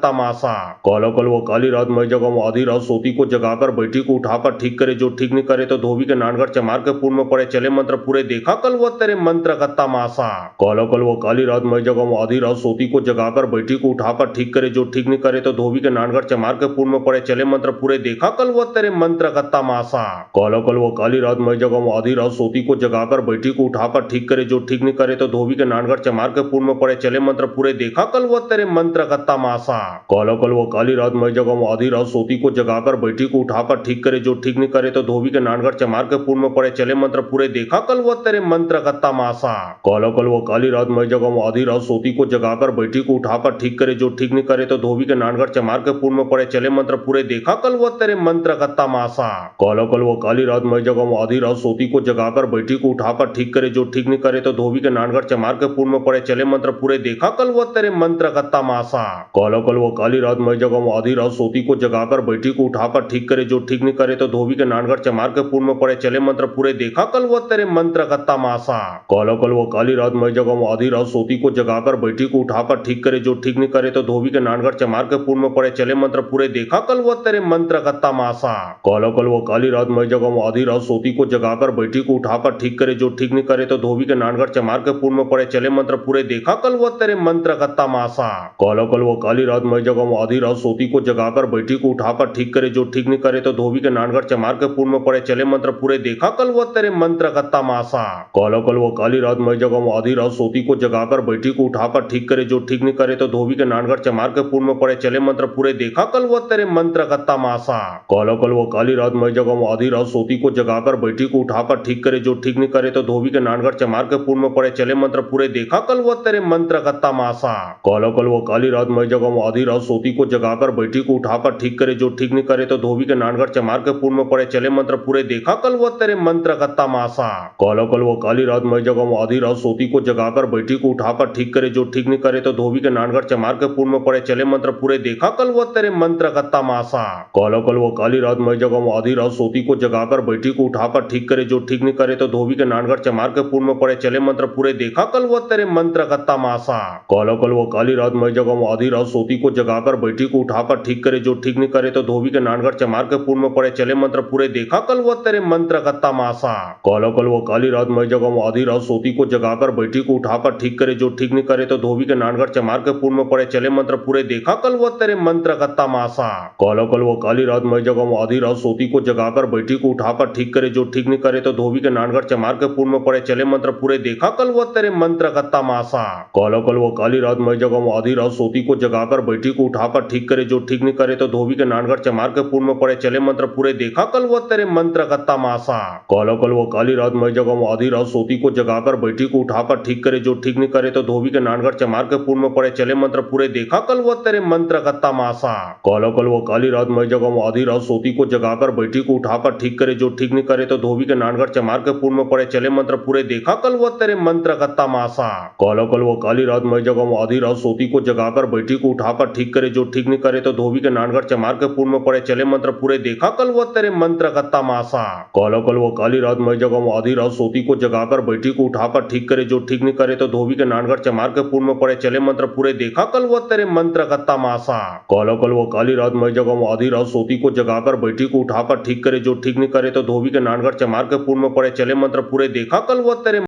काला कल वो काली रात मैं जगह आधी रात सोती को जगाकर बैठी को उठाकर ठीक करे जो ठीक नहीं करे तो धोबी के नानगढ़ चमार के पूर्ण में पड़े चले मंत्र पूरे देखा कल वो तेरे मंत्र का तमाशा। काला कल वो काली रात मैं जगह आधी रात सोती को जगाकर बैठी को उठाकर ठीक करे जो ठीक नहीं करे तो धोबी के नानगढ़ चमार के पूर्ण में पड़े चले मंत्र पूरे देखा कल वो तेरे मंत्र का तमाशा। काला कल वो काली रात मैं जगह आधी रात सोती को जगाकर बैठी को उठाकर ठीक करे जो ठीक नहीं करे तो धोबी के नानगढ़ चमार के पूर्ण में पड़े चले मंत्र पूरे देखा कल वो तेरे मंत्र का तमाशा। काला कल वो काली रात मैं जगह आधी रात सोती को जगाकर बैठी को उठाकर ठीक करे जो ठीक नहीं करे तो धोबी के नानगढ़ चमार के पूर्ण में पड़े चले मंत्र पूरे देखा कल वो तेरे मंत्र का तमाशा। काला कल वो काली रात मैं जगह आधी रात सोती को जगाकर बैठी को उठाकर ठीक करे जो ठीक नहीं करे तो धोबी के नानगढ़ चमार के पूर्ण में पड़े चले मंत्र पूरे देखा कल वो तेरे मंत्र का तमाशा। काला कल वो काली रात मैं जगह आधी रात सोती को जगाकर बैठी को उठाकर ठीक करे जो ठीक नहीं करे तो धोबी के नानगढ़ चमार के पूर्ण में पड़े चले मंत्र पूरे देखा कल वो तेरे मंत्र का तमाशा। काला कल वो काली रात मैं जगह आधी रात सोती को जगाकर बैठी को उठाकर ठीक करे जो ठीक नहीं करे तो धोबी के नानगढ़ चमार के पूर्ण में पड़े चले मंत्र पूरे देखा कल वो तेरे मंत्र का तमाशा। काला कल वो काली रात मैं जगह आधी रात सोती को जगाकर बैठी को उठाकर ठीक करे जो ठीक नहीं करे तो धोबी के नानगढ़ चमार के पूर्ण में पड़े चले मंत्र पूरे देखा कल वो तेरे मंत्र का तमाशा। काला कल वो काली रात मैं जगह आधी रात सोती को जगाकर बैठी को उठाकर ठीक करे जो ठीक नहीं करे तो धोबी के नानगढ़ चमार के पूर्ण में पड़े चले मंत्र पूरे देखा कल वो तेरे मंत्र का तमाशा। काला कल वो काली रात मैं जगह आधी रात सोती को जगाकर बैठी को उठाकर ठीक करे जो ठीक नहीं करे तो धोबी के नानगढ़ चमार के पूर्ण में पड़े चले मंत्र पूरे देखा कल वो तेरे मंत्र का तमाशा। काला कल वो काली रात मैं जगह आधी रात सोती को जगाकर बैठी को उठाकर ठीक करे जो ठीक नहीं करे तो धोबी के नानगढ़ चमार के पूर्ण में पड़े चले मंत्र पूरे देखा कल वो तेरे मंत्र का तमाशा। काला कल वो काली रात मैं जगह आधी रात सोती को जगाकर बैठी को उठाकर ठीक करे जो ठीक नहीं करे तो धोबी के नानगढ़ चमार के पूर्ण में पड़े चले मंत्र पूरे देखा कल वो तेरे मंत्र का तमाशा। काला कल वो काली रात मैं जगह आधी रात सोती को जगाकर बैठी को उठाकर ठीक करे जो ठीक नहीं करे तो धोबी के नानगढ़ चमार के पूर्ण में पड़े चले मंत्र पूरे देखा कल वो तेरे मंत्र का तमाशा। काला कल वो काली रात मैं जगह आधी रात सोती को जगाकर बैठी को उठाकर ठीक करे जो ठीक नहीं करे तो धोबी के नानगढ़ चमार के पूर्ण में पड़े चले मंत्र पूरे देखा कल वो तेरे मंत्र का तमाशा। काला कल वो काली रात मैं जगह आधी रात सोती को जगाकर बैठी को उठाकर ठीक करे जो ठीक नहीं करे तो धोबी के नानगढ़ चमार के पूर्ण में पड़े चले मंत्र पूरे देखा कल वो तेरे मंत्र का तमाशा। काला कल वो काली रात मैं जगह आधी रात सोती को जगाकर बैठी को उठाकर ठीक करे जो ठीक नहीं करे तो धोबी के नानगढ़ चमार के पूर्ण में पड़े चले मंत्र पूरे देखा कल वो तेरे मंत्र का तमाशा। काला कल वो काली रात मैं जगह आधी रात सोती को जगाकर बैठी को उठाकर ठीक करे जो ठीक नहीं करे तो धोबी के नानगढ़ चमार के पूर्ण में पड़े चले मंत्र पूरे देखा कल वो तेरे मंत्र का तमाशा। काला कल वो काली रात मैं जगह आधी रात सोती को जगाकर बैठी को उठाकर ठीक करे जो ठीक नहीं करे तो धोबी के नानगढ़ चमार के पूर्ण में पड़े चले मंत्र पूरे देखा कल वो तेरे मंत्र का तमाशा। काला कल वो काली रात मैं जगह आधी रात सोती को जगाकर बैठी को उठाकर ठीक करे जो ठीक नहीं करे तो धोबी के नानगढ़ चमार के पूर्ण में पड़े चले मंत्र पूरे देखा कल वो तेरे मंत्र का तमाशा। काला कल वो काली रात मैं जगह आधी रात सोती को जगाकर बैठी को उठाकर ठीक करे जो ठीक नहीं करे तो धोबी के नानगढ़ चमार के पूर्ण में पड़े चले मंत्र पूरे देखा कल वो तेरे मंत्र का तमाशा। काला कल वो काली रात मैं जगह आधी रात सोती को जगाकर बैठी को उठाकर ठीक करे जो ठीक नहीं करे तो धोबी के नानगढ़ चमार के पूर्ण में पड़े चले मंत्र पूरे देखा कल वो तेरे मंत्र का तमाशा। काला कल वो काली रात मैं जगह आधी रात सोती को जगाकर बैठी को उठाकर ठीक करे जो ठीक नहीं करे तो धोबी के नानगढ़ चमार के पूर्ण में पड़े चले मंत्र पूरे देखा कल वो तेरे मंत्र का तमाशा। काला कल वो काली रात मैं जगह आधी रात सोती को जगाकर बैठी को उठाकर ठीक करे जो ठीक नहीं करे तो धोबी के नानगढ़ चमार के पूर्ण में पड़े चले मंत्र पूरे देखा कल वो तेरे मंत्र का तमाशा। काला कल वो काली रात मैं जगह आधी रात सोती को जगाकर बैठी को उठाकर ठीक करे जो ठीक नहीं करे तो धोबी के नानगढ़ चमार के पूर्ण में पड़े चले मंत्र पूरे देखा कल वो तेरे